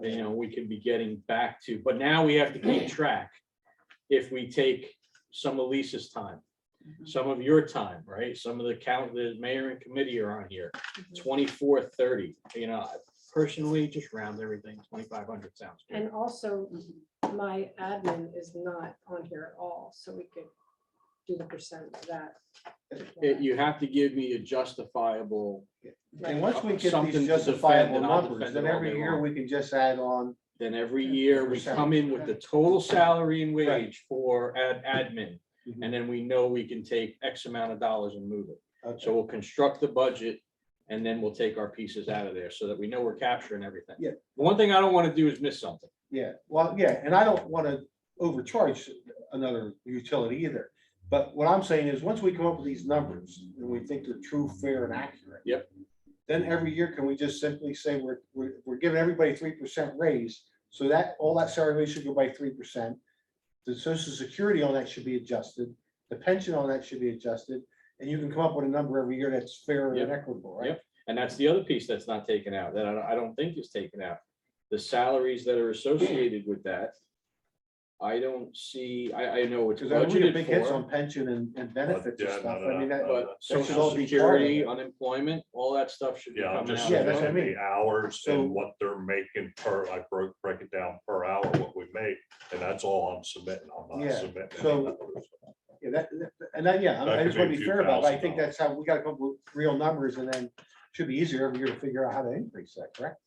You know, we could be getting back to, but now we have to keep track. If we take some of Lisa's time, some of your time, right? Some of the mayor and committee are on here, 2430, you know, personally, just round everything, 2,500 sounds good. And also, my admin is not on here at all, so we could do the percent of that. You have to give me a justifiable, And once we get Something to these defend, justifiable and I'll numbers, defend then it all every day year long. we can just add on. then every year we come in with the total salary and Right. wage for admin. And then we know we can take X amount of dollars and move it. So we'll construct the budget and then we'll take our pieces out of there so that we know we're capturing everything. Yeah. One thing I don't want to do is miss something. Yeah, well, yeah, and I don't want to overcharge another utility either. But what I'm saying is, once we come up with these numbers and we think they're true, fair, and accurate. Yep. Then every year, can we just simply say we're giving everybody 3% raise, so that all that salary raise should go by 3%. The social security on that should be adjusted, the pension on that should be adjusted, And you can come up with a number every year that's fair and Yep. equitable, right? Yep. And that's the other piece that's not taken out, that I don't think is taken out. The salaries that are associated with that. I don't see, I know it's Because I know we get big hits budgeted on for, pension and benefits and yeah, stuff. no, I mean, that, but that should social all be part of security, it. unemployment, all that stuff should be Yeah, I'm coming just out. Yeah, of that's the what I budget. mean. the hours So- and what they're making per, I break it down per hour, what we make, and that's all I'm submitting. I'm not Yeah, submitting. any so- numbers. Yeah, and then, yeah, That I could just want be to a be few fair about it. I thousand think that's how we got to come up with real numbers and then it should be easier every year to figure out how to increase that, correct?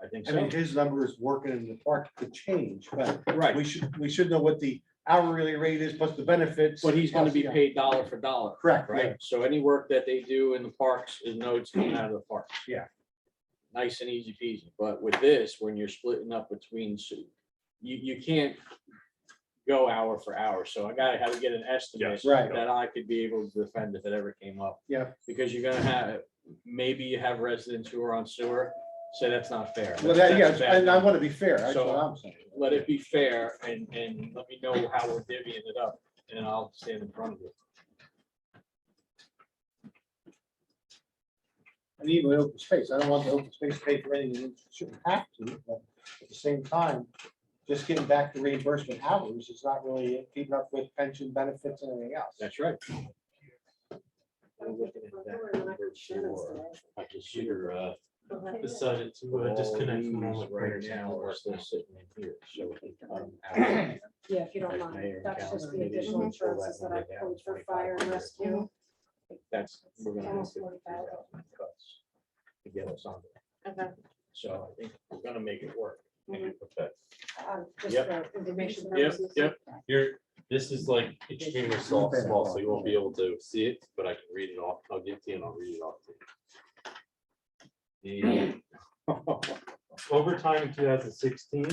I think I mean, so, his numbers working in the park could change, but right, we should know what the hourly rate is plus the benefits. but he's gonna plus, be yeah. paid dollar for dollar. Correct, Right, so any work that they do in the parks is notes coming out of the parks. Yeah. Nice and easy peasy, but with this, when you're splitting up between, you can't go hour for hour, so I gotta have to get an estimate. Yes. Right. That I could be able to defend if it ever came up. Yeah. Because you're gonna have, maybe you have residents who are on sewer, say that's not fair. Well, that, That's a bad yeah, and I number. want to be fair, that's So, what I'm saying. Let it be fair and let me know how we're divvying it up and I'll stand in front of you. And even with open space, I don't want the open space to pay for anything it shouldn't have to, but at the same time, just getting back to reimbursement hours is not really keeping up with pension benefits and everything else. That's right. I'm looking at that number for- My computer Okay. decided to all disconnect these from all my right printers. now are still sitting in here, so. Yeah, if you don't As mind, mayor and that's just council, the maybe additional pull that insurances that I number down pulled for 25 fire and rescue. That's, we're gonna have Almost 50,000 cuts to get us on there. Okay. So I think we're gonna make it work. Mhm. Okay. Just Yep. for information Yep, purposes. yep. This is like extremely small, so you won't be able to see it, but I can read it off. I'll give it to you and I'll read it off to you. The overtime in 2016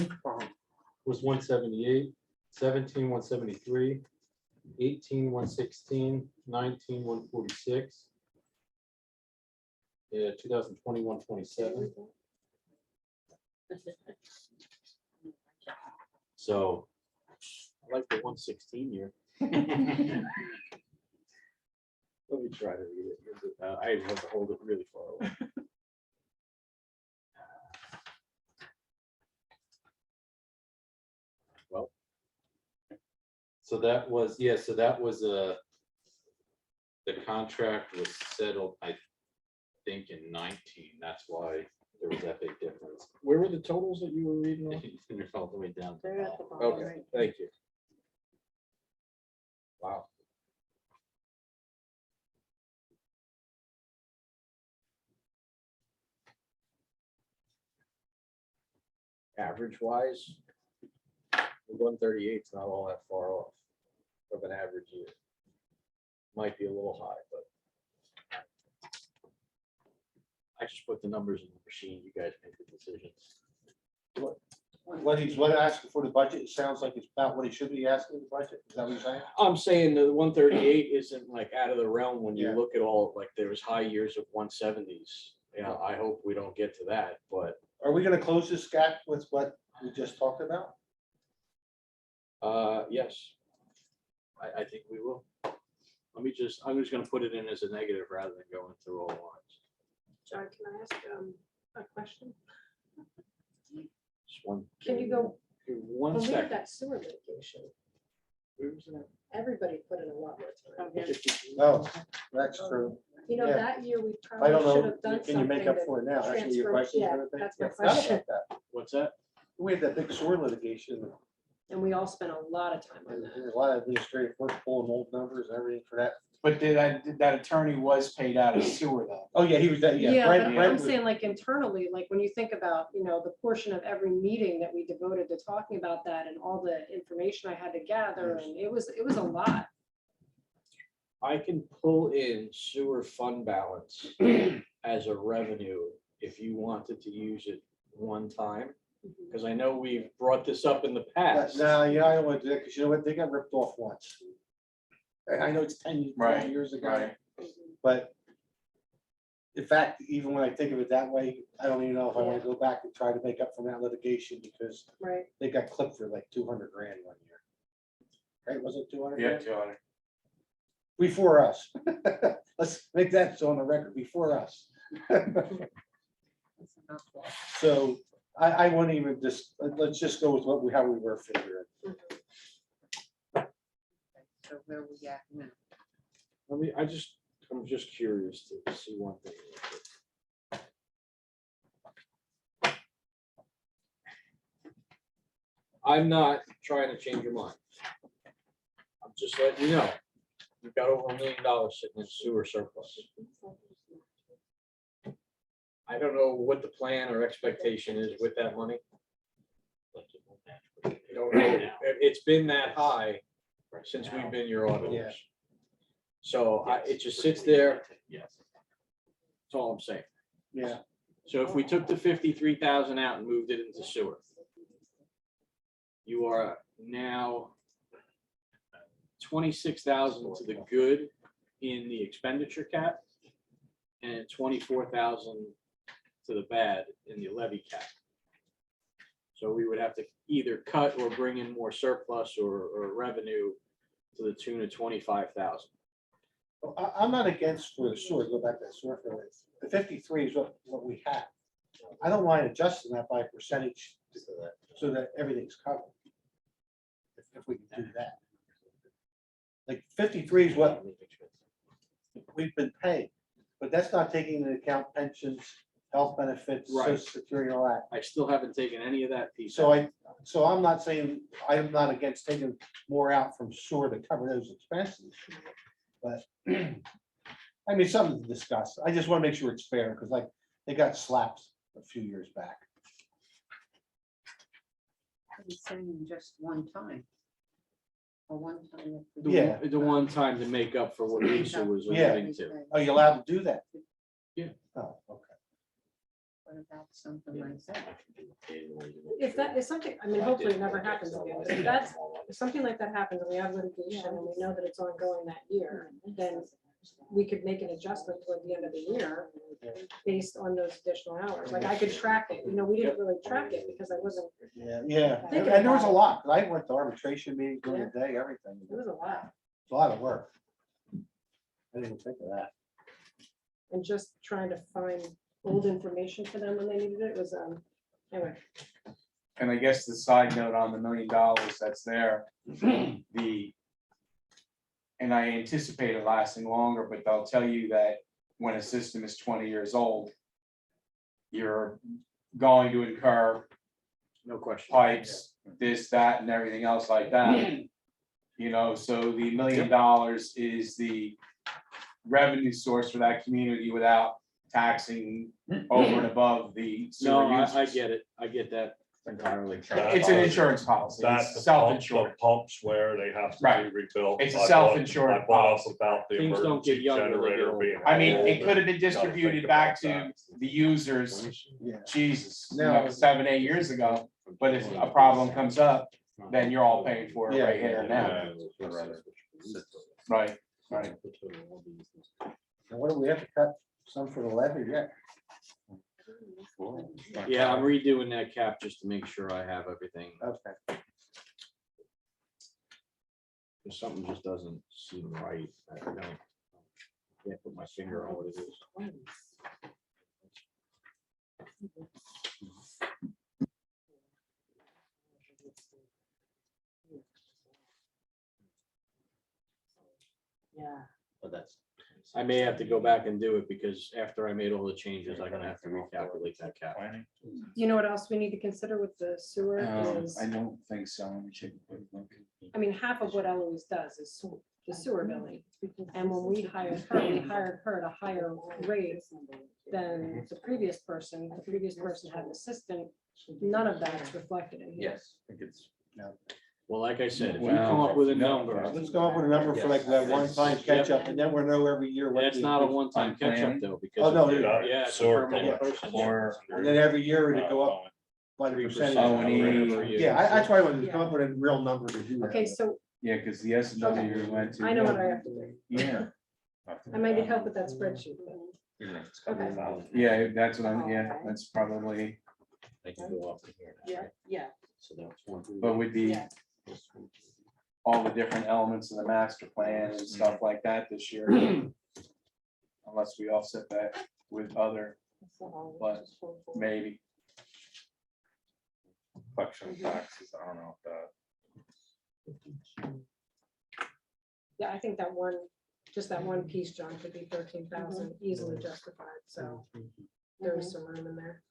was 178, 17, 173, 18, 116, 19, 146. Yeah, 2021, 27. So I like the 116 year. Let me try to read it. I have to hold it really far away. Well, So that was, yeah, so that was the contract was settled, I think in 19, that's why there was that big difference. where were the totals that you were reading off? If you can all the way down. They're at the bottom, Okay, right? thank you. Wow. Average wise, 138 is not all that far off of an average year. Might be a little high, but I just put the numbers in the machine. You guys make the decisions. What he's asking for the budget, it sounds like it's about what he should be asking the budget, is that what you're saying? I'm saying the 138 isn't like out of the realm when you Yeah. look at all, like there was high years of 170s. Yeah, I hope we don't get to that, but Are we gonna close this gap with what we just talked about? yes. I think we will. I'm just gonna put it in as a negative rather than going through all lines. John, can I ask a question? Just one. Can you go, One when we did second. that sewer litigation, Where was that? everybody put in a lot more time. Okay. Oh, that's true. You know, Yeah. that year we I probably don't should know, have done can you make something up to for it now? That's what your transfer- question. yeah, that's my I forgot question. about that. What's that? We had that big sewer litigation, And we all spent a lot of time on and that. there's a lot of administrative work pulling old numbers and everything for that. But that attorney was paid out of sewer though. Oh, yeah, he was, that. yeah. Yeah, Brent- but Brent I'm was- saying like internally, like when you think about, you know, the portion of every meeting that we devoted to talking about that and all the information I had to gather, and it was a lot. I can pull in sewer fund balance as a revenue if you wanted to use it one time. Because I know we've brought this up in the past. No, yeah, I don't want to do that, because you know what, they got ripped off once. I know it's 10 Right, years ago, right. but in fact, even when I think of it that way, I don't even know if I want to go back and try to make up from that litigation, because Right. they got clipped for like 200 grand one year. Right, was it 200? Yeah, grand? 200. Before us. Let's make that so on the record, before us. So I won't even just, let's just go with how we were figuring. So where we at now? I'm just curious to see one thing. I'm not trying to change your mind. I'm just letting you know, you've got over $1 million sitting in sewer surplus. I don't know what the plan or expectation is with that money. I don't know. It's been that high since we've been your Yeah. auditors. So it just sits there. Yes. That's all I'm saying. Yeah, So if we took the 53,000 out and moved it into sewer, you are now 26,000 to the good in the expenditure cap and 24,000 to the bad in the levy cap. So we would have to either cut or bring in more surplus or revenue to the tune of 25,000. I'm not against for the sewer, go back to the sewer for it. The 53 is what we have. I don't mind adjusting that by percentage so that everything's covered. If we can do that. Like 53 is what we've been paying, but that's not taking into account pensions, health benefits, social Right. security, and all that. I still haven't taken any of that piece. So out. I'm not saying, I'm not against taking more out from sewer to cover those expenses. But, I mean, something to discuss. I just want to make sure it's fair, because like, they got slapped a few years back. He's saying just one time. Or one time. Yeah. The one time to make up for what Lisa was Yeah. alluding to. Are you allowed to do that? Yeah. Oh, okay. What about something like that? If that is something, I mean, hopefully it never happens again, but if something like that happens and we have litigation and we know that it's ongoing that year, then we could make an adjustment toward the end of the year based on those additional hours. Like I could track it, we didn't really track it because I wasn't, Yeah, and Thinking there was a about it. lot, 'cause I went to arbitration meetings during the day, everything. it was a lot. It's a lot of work. I didn't even think of that. And just trying to find old information for them when they needed it was, anyway. And I guess the side note on the $1 million that's there, and I anticipate it lasting longer, but they'll tell you that when a system is 20 years old, you're going to incur No question. pipes, this, that, and everything else like that. So the $1 million is the revenue source for that community without taxing over and above the No, sewer I users. get it. I get that entirely. It's an insurance policy, That's it's the pump, self-insured. the pumps where they have to Right. be rebuilt. It's a I brought- self-insured I brought up policy. about the Things don't get emergency younger, they get generator older. being. I mean, old it could have been and gotta think distributed back about to that. the users, Yeah. Jesus, No. 7, 8 years ago. But if a problem comes up, then you're all paying for it right here and now. Right, right. And what do we have to cut some for the levy yet? Yeah, I'm redoing that cap just to make sure I have everything. Okay. If something just doesn't seem right, I can't put my finger on what it is. Yeah. But that's. I may have to go back and do it because after I made all the changes, I'm gonna have to recalculate that cap. You know what else we need to consider with the sewer is, I don't think so. Let me check a quick look. I mean, half of what Eloise does is the sewer billing. And when we hired her at a higher rate than the previous person. The previous person had an assistant. None of that's reflected in here. Yes, I think it's. Well, like I said, if you come up with a number, Let's come up with a number for like that one-time catch up, and then we'll know every year what. that's the not a increase- one-time catch up planning? though, Oh, because. no, yeah, it's a Sewer permanent collection. person. Or- And then every year it'd go up by the 3%. percentage. Oh, Yeah, that's why I wanted to come up with a real number to do that. Okay, so Yeah, because the S and W went to. I know what I have to do. Yeah, I might need help with that spreadsheet. but- Okay. yeah, that's what that's probably, They can go up to here. Yeah, yeah. So that's one. but with the, Yeah. all the different elements of the master plan and stuff like that this year. Unless we offset that with other, but maybe. Collection of taxes, I don't know if that. Yeah, I think that one, just that one piece, John, could be 13,000 easily justified, so there's some room in there.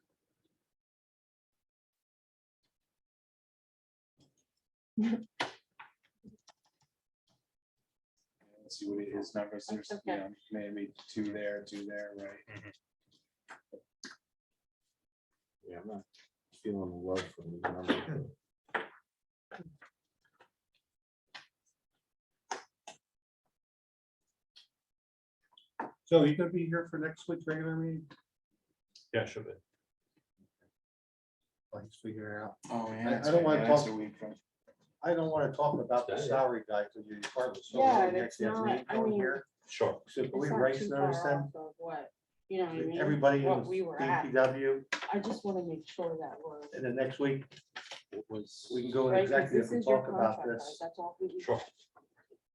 Let's see what his numbers, there's, you know, maybe two there, right? Yeah, I'm not feeling the love from these numbers. So are you gonna be here for next week's regular meeting? Yeah, should be. Let's figure it out. Oh, I don't wanna that's talk- a week from. I don't wanna talk about the salary guide because your department's so. Yeah, low, and you it's actually have to not- meet I on mean- here. Sure. So can we It's not race too notice far them? off of what, you know what I mean? Everybody in What we were at. DPW, I just want to make sure that we're. and then next week What was? we can go in Right, 'cause executive this and is your talk about contract, this. right? That's all we do. Sure.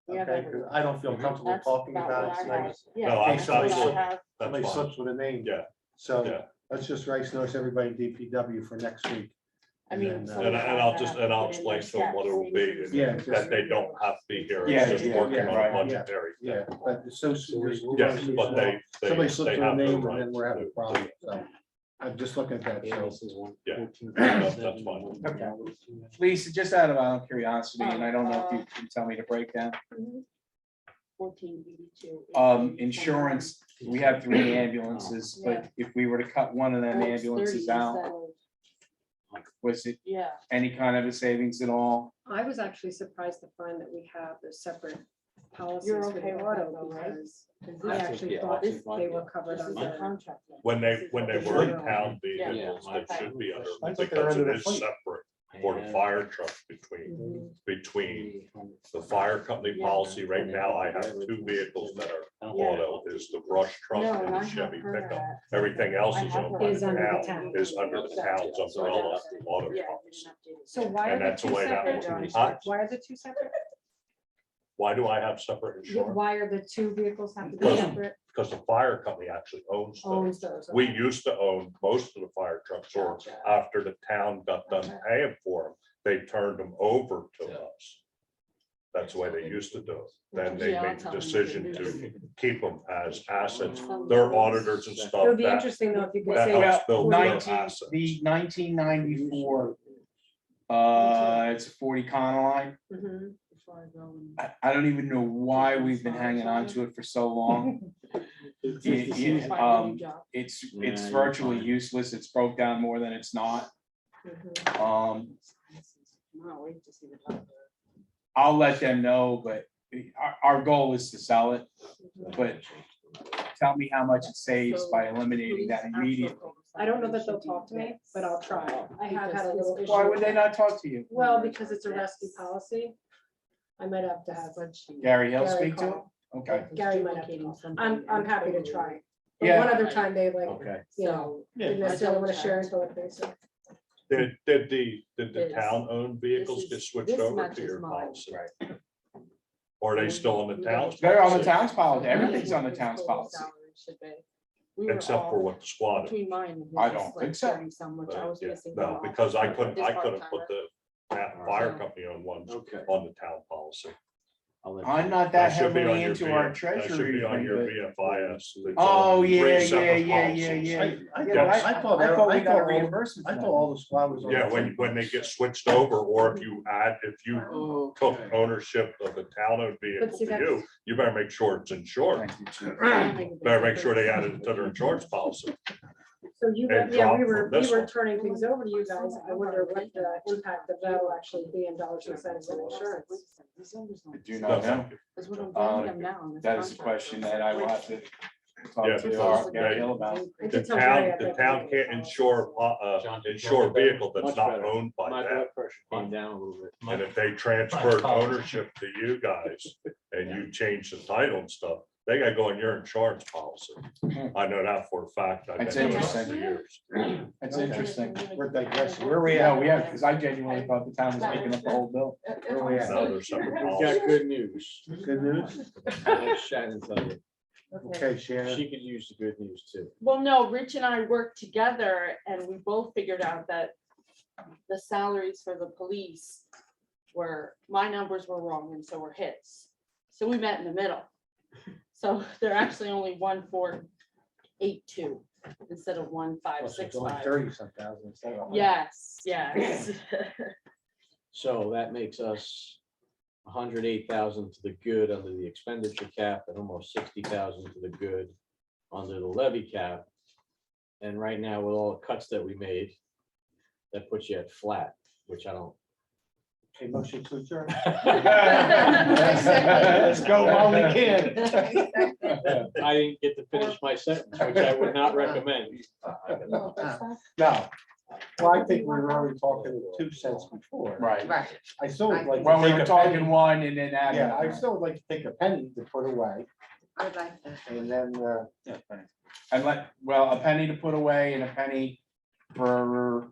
We have Okay, because everything. I don't feel comfortable That's talking about about what it I tonight. have. Yeah, No, that's what I absolutely. have. Somebody That's fine. slips with a name. Yeah, So yeah. let's just race notice everybody in DPW for next week. I mean. And then, some And of the I'll guys just, have and to I'll put in their explain to them what it will steps, be, things and Yeah, and just- that they don't have to be here, Yeah, it's just yeah, working yeah, on right. a budgetary. Yeah, but it's so. Yes, but they. Somebody slips with a have their name and then rights we're to having a do. problem, so I'm just looking at that, Yeah, so. this is one. Yeah. 14,000. That's fine. Okay. Lisa, just out of curiosity, and I don't know if you can tell me the breakdown. 1482. Insurance, we have 3 ambulances, but if we were to cut one of them ambulances out, was it Yeah, any kind of a savings at all? I was actually surprised to find that we have the separate policies You're for okay the with auto that though, right? because Is I this- actually Yeah, thought this- they were covered this is the under. contract. then. When This they, is when what they we were do. town Yeah. vehicles, Yeah. they should be under, I thought they were because under it the is fleet. separate for the fire truck between the fire company Yeah. policy. Right now, I have 2 vehicles that are auto, is the brush truck No, and and the I have Chevy her pickup. at. Everything else I is have owned her by Is the under the town, town. is under the town's umbrella auto Yeah. policy. So why And are the that's the two way that separate? works. Huh? Why are the two separate? Why do I have separate Yeah, insurance? why are the two vehicles have to be Because- separate? Because the fire company actually owns those. Owns those. We okay. used to own most of the fire trucks, or Gotcha. after the town got done Okay. paying for them, they turned them over to us. That's the way they used to do it. Then they Yeah, I'll made the tell them to decision do to this. keep them as assets. Some Their of auditors and It stuff, would be that, interesting though if you could that say. helps build their 19 assets. The 1994, it's a 40 Econoline. Mhm. Before I go and- I don't even know why we've been hanging on to it for so long. It's Yeah, just to yeah, see- Find a new um, job. It's Yeah, you're virtually fine. useless. It's broke down more than it's not. Mhm. Wow, wait to see the doctor. I'll let them know, but our goal is to sell it. But tell me how much it saves by eliminating that immediately. I don't know that they'll talk to me, but I'll try. I have had a little issue. Why would they not talk to you? Well, because it's a rescue policy. I might have to have. Gary Hill Gary speak to it? call. Okay. Gary might have to call. I'm happy to try. But Yeah. one other time they like, Okay. you know, Yeah. didn't necessarily want to share until like they said. Did the This- town owned vehicles this get is- switched this over to matches your mine. policy? Or are they still on the town's? They're on the policy? town's policy. Everything's on the town's policy. Except for what the squad is. Between mine. and his I is don't like think so. 30 some, which I was Yeah, missing. no, off. because I This couldn't part-timer. put the fire company on ones Okay. on the town policy. I'll let I'm you- not that should be on heavily your into our That should treasury be on thing, your but. VFIS. It's Oh, on yeah, three yeah, separate yeah, policies. yeah. I Yeah, thought but I thought we got a all- reimbursement. I for thought that. all the squad was. on Yeah, the same when they policy. get switched over, or if you Oh, took okay. ownership of the town-owned vehicle see, to you, you better make sure it's insured. Thank you, Chief. Better make sure they added it to their insurance policy. So you, And yeah, we drop were, from this one. turning things over to you guys. I wonder what the impact of that will actually be in dollars and cents in insurance. I do not know. That's what I'm Um, doing them now on this That is a contract. question that I will have to talk Yeah, to because our Gary they- Hill about. I The did tell Gary I town think can't we- insure, John, insure a vehicle that's much not better. owned by My them. blood pressure came down a little bit. And if they transferred ownership to you guys and you change the title and stuff, They gotta go on your insurance policy. I know that for a fact. I've That's been doing it for interesting. years. That's Okay. interesting. We're digressing. Where we Yeah, at? we have, because I genuinely thought the town was making up the whole bill. Where we at? Now there's separate We've policies. got good news. Good news? I'll let Shannon tell you. Okay, Shannon. She could use the good news too. Well, no, Rich and I worked together and we both figured out that the salaries for the police were, my numbers were wrong and so were his. So we met in the middle. So they're actually only 1,482 instead of Well, so it's only 1,565. 30-some thousand instead of 100. Yes, yes. So that makes us 108,000 to the good under the expenditure cap and almost 60,000 to the good under the levy cap. And right now with all the cuts that we made, that puts you at flat, which I don't. Okay, motion to adjourn. Let's go while we can. I didn't get to finish my sentence, which I would not recommend. No. Well, I think we were already talking 2 cents before. Right. Right, I still would like. to Well, we take were a talking penny- one and then adding. Yeah, I still would like to take a penny to put away I like that. and then, I'd like, well, a penny to put away and a penny for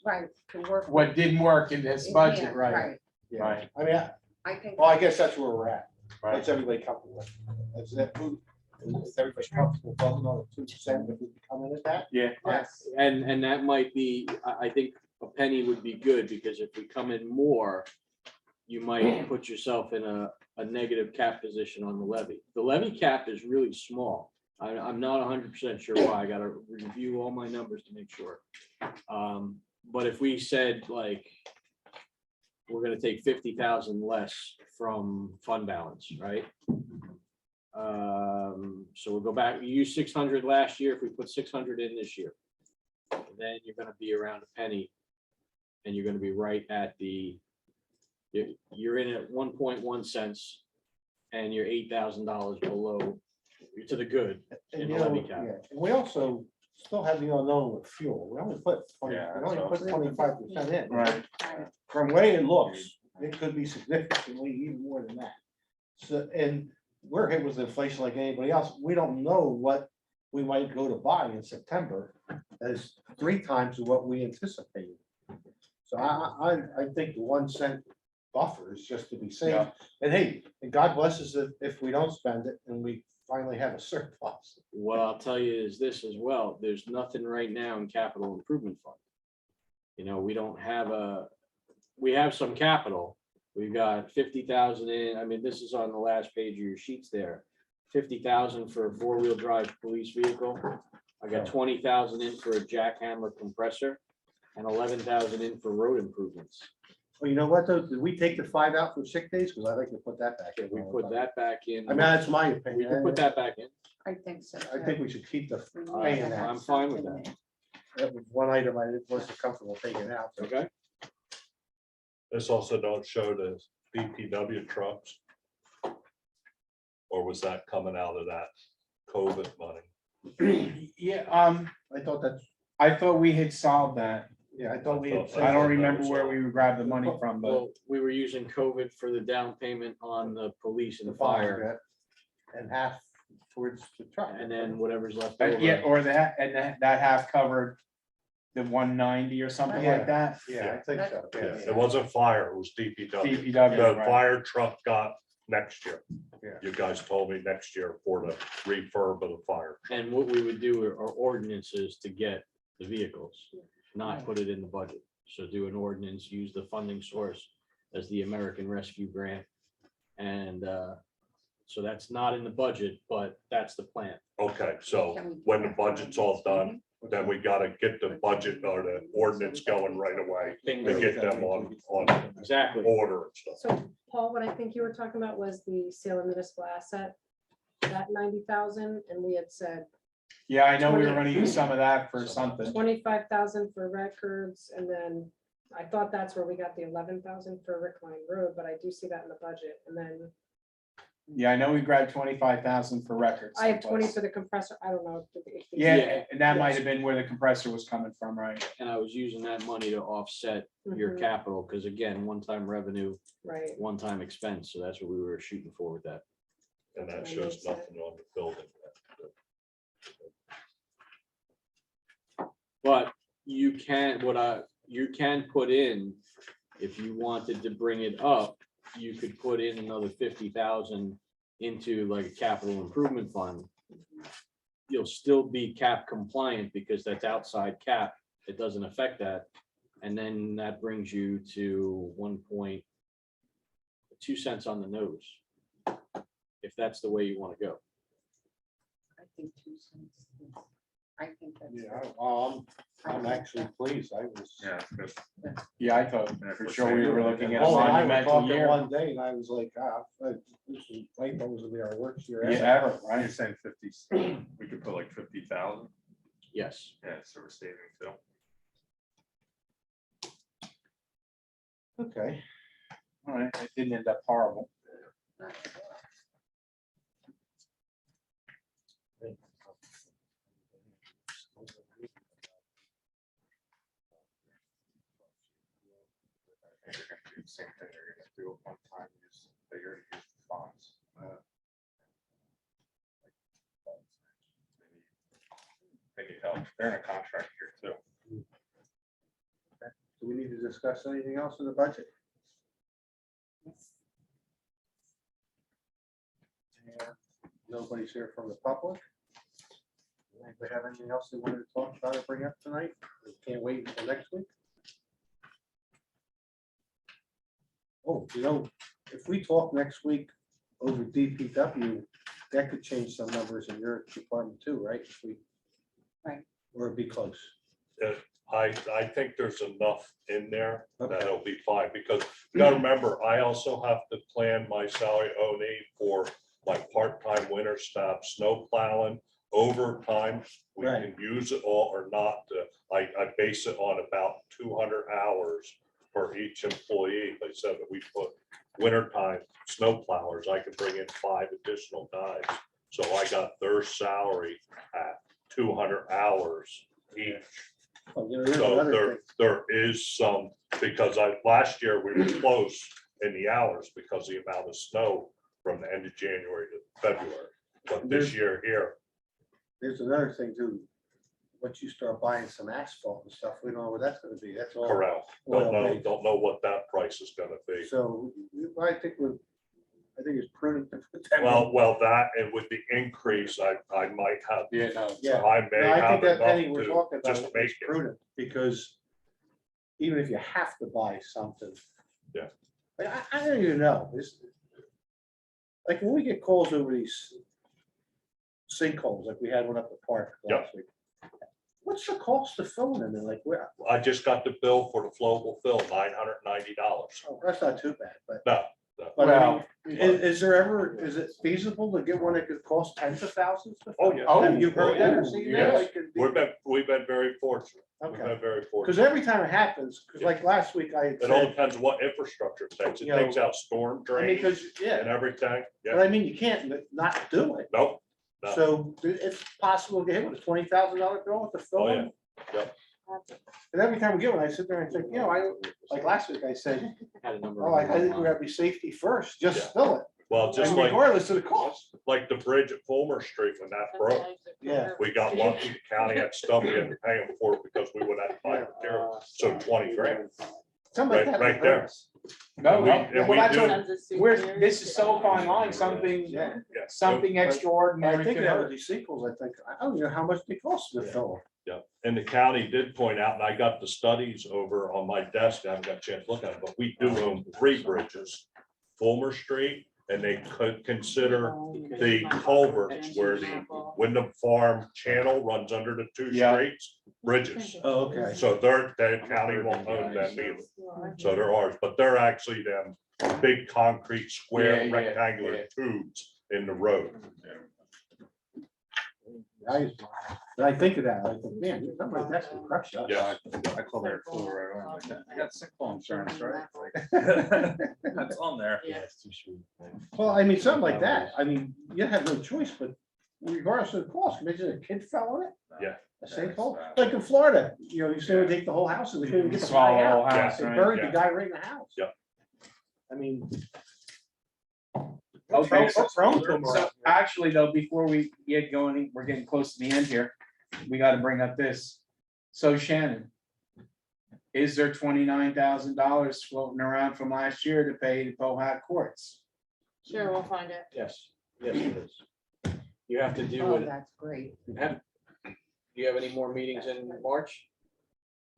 Right, to work. what didn't work in this budget, Yeah, right? yeah, Right. I mean, I think. well, I guess that's where we're at. Right. That's everybody comfortable with. That's that. Is everybody comfortable voting on the 2 cents if we come in at that? Yeah. Yes. And that might be, I think a penny would be good, because if we come in more, you might put yourself in a negative cap position on the levy. The levy cap is really small. I'm not 100% sure why. I gotta review all my numbers to make sure. But if we said like, we're gonna take 50,000 less from fund balance, right? So we'll go back, we used 600 last year. If we put 600 in this year, then you're gonna be around a penny. And you're gonna be right at the, you're in at 1.1 cents. And you're $8,000 below, you're to the good in And the you know, levy cap. yeah, and we also still have the unknown with fuel. We only put 20, Yeah, we only so- put 25% in. Right. From the way it looks, it could be significantly even more than that. So, and we're hit with inflation like anybody else. We don't know what we might go to buy in September. As 3 times what we anticipated. So I think the 1 cent buffer is just to be safe. Yeah. And hey, and God bless us if we don't spend it and we finally have a surplus. What I'll tell you is this as well, there's nothing right now in capital improvement fund. You know, we don't have we have some capital. We've got 50,000 in, I mean, this is on the last page of your sheets there. 50,000 for a 4-wheel drive police vehicle. I got 20,000 in for a jackhammer compressor and 11,000 in for road improvements. Well, you know what, though? Did we take the 5 out for sick days? Because I'd like to put that back in. We put that back in. I mean, that's my We opinion. can put that back in. I think so. I think we should keep the We need paying to that. have I'm fine with something that. there. That was one item I wasn't comfortable taking out. so- Okay, This also don't show the DPW trucks. Or was that coming out of that COVID money? Yeah, I thought that's, I thought we had solved that. yeah, I thought we had. I don't remember where we would grab the money from, but well, we were using COVID for the down payment on the police and The the fire, fire. And half towards the truck. and then whatever's left yeah, over. or that, and that half covered the 190 or something Yeah. like that. Yeah, I think so. Yeah, Yeah. it wasn't fire, it was DPW. DPW, The right. fire truck got next year. Yeah. You guys told me next year for the refurb of the fire. And what we would do are ordinances to get the vehicles, not put it in the budget. So do an ordinance, use the funding source as the American Rescue Grant. And so that's not in the budget, but that's the plan. Okay, so Can we do when the that for budget's our all next done, meeting? then we gotta get the budget or the ordinance going right away to Bingo. get them on Exactly. order and stuff. So Paul, what I think you were talking about was the sale of municipal asset, that 90,000, and we had said Yeah, I know we were gonna use some of that for something. 25,000 for records, and then I thought that's where we got the 11,000 for Rick Line Road, but I do see that in the budget, and then Yeah, I know we grabbed 25,000 for records. I have 20 someplace. for the compressor, I don't know. if the- Yeah, and that might have been where the compressor was coming from, right? And I was using that money to offset your Mhm. capital, because again, one-time revenue, Right, one-time expense. So that's what we were shooting for with that. and that That shows makes sense. nothing on the building. But you can, you can put in, if you wanted to bring it up, you could put in another 50,000 into like a capital improvement fund. You'll still be cap compliant because that's outside cap. It doesn't affect that. And then that brings you to 1.2 cents on the nose. If that's the way you want to go. I think 2 cents. I think that's. Yeah, well, I'm actually pleased. I was. Yeah, good. Yeah, I thought for sure we were looking at a Paul and I were monumental talking year. one day and I was like, this is, I thought it was gonna be our worst year Yeah, ever. ever, You're right? saying 50, we could put like 50,000, Yes. yeah, so we're saving too. Okay. All right, it didn't end up horrible. I think they're gonna do the same thing, they're gonna do it one time, they're gonna use the funds. They need help, they're in a contract here too. Do we need to discuss anything else in the budget? Yeah, nobody's here from the public. Anybody have anything else they wanted to talk about or bring up tonight? We can't wait until next week. Oh, if we talk next week over DPW, that could change some numbers in your department too, right? If we. Right. Or it'd be close. I think there's enough in there Okay. that'll be fine, because you gotta remember, I also have to plan my salary only for my part-time winter staff, snow plowing, overtime. We Right. can use it all or not. I base it on about 200 hours for each employee. They said that we put wintertime snow plowers, I could bring in 5 additional guys. So I got their salary at 200 hours each. Oh, there's So another thing. there is some, because last year we were close in the hours because of the amount of snow from the end of January to February. But this year here, There's another thing too. Once you start buying some asphalt and stuff, we don't know what that's gonna be. That's all. correct, oil based. don't know what that price is gonna be. So I think it's prudent to put that. in. Well, that, and with the increase, I might have, Yeah, no. Yeah. I may No, I have think that enough penny we're to talking about just is make it. prudent, because even if you have to buy something. Yeah. Like, I don't even know, like when we get calls over these sinkholes, like we had one up the park last week. What's the cost of filling them? And like, where, I just got the bill for the flowable fill, $990. oh, that's not too bad, but. No, But I Well, mean, is it feasible to get one that could cost tens of thousands? to Oh, fill? yeah. Oh, Have you heard that or seen that? yes. Like, it'd be- we've been very fortunate. We've Okay, been very fortunate. because every time it happens, because like last week I had It all said, depends what infrastructure it takes. It You know, takes out storm I mean, drains because, and yeah, everything. but Yeah, I mean, you can't not do it. nope. No. So it's possible to get hit with a $20,000 bill with the Oh, fill. yeah. Yep. And every time we get one, I sit there and think, like last week I said, Had a number oh, of I think we them gotta be safety first, just Yeah. fill it. Well, just And like, regardless of the cost. like the bridge at Fulmer Street when that broke, Yeah. we got lucky. The county had stuff we had to pay them for because we would have to buy material. So 20 grand. Something like Right- that. right would there. hurt us. No, And we- no, and well, we that's do- what, this is so fine line, something, Yeah. Yeah. something When extraordinary. I think could of hurt. these sequels, I think, I don't know how much they cost to fill them. Yeah, and the county did point out, and I got the studies over on my desk, I haven't got a chance to look at it, but we do own 3 bridges. Fulmer Street, and they could consider the culverts where the Wyndham Farm Channel runs under the 2 Yeah. streets, bridges. Oh, okay. So the county won't own them either, so they're ours, but they're actually them big concrete Yeah, square yeah, rectangular yeah. tubes in the road. I think of that, I think, man, something like that's gonna crush us. Yeah. I called their floor right away, like, I got sick call insurance, right? Like, That's on there. Yeah, it's too sweet. Well, I mean, something like that, I mean, you have no choice, but regardless of the cost, imagine a kid fell on it. Yeah. A sinkhole, like in Florida, you say we take the whole house and they couldn't get the Swallow guy the whole out. house, They right? buried Yeah. the guy right in the house. Yep. I mean. Okay, so- Thrown to them So around here. actually though, before we get going, we're getting close to the end here. We gotta bring up this. So Shannon. Is there $29,000 floating around from last year to pay the Pohat courts? Sure, we'll find it. Yes, yes, it is. You have to do Oh, it. that's great. Do you have any more meetings in March?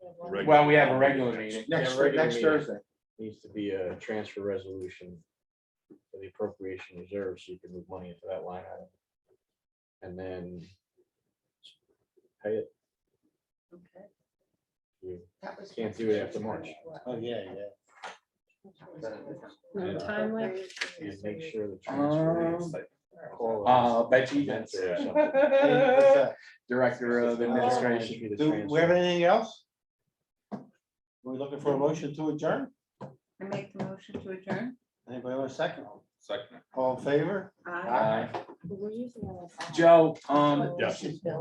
Well, we have a regular meeting. Next, regular next meeting. Thursday. Needs to be a transfer resolution for the appropriation reserve, so you can move money into that line item. And then pay it. Okay. You That was can't do it after March. Oh, yeah, yeah. No time limit. And make sure the transfer is like. call it I'll bet you events can. or something. Hey, what's that? Director of Administration. The Do we have transfer. anything else? We're looking for a motion to adjourn? I make the motion to adjourn? Anybody want a second? Second. All in favor? Aye. Joe, Oh, Yes. this is Bill.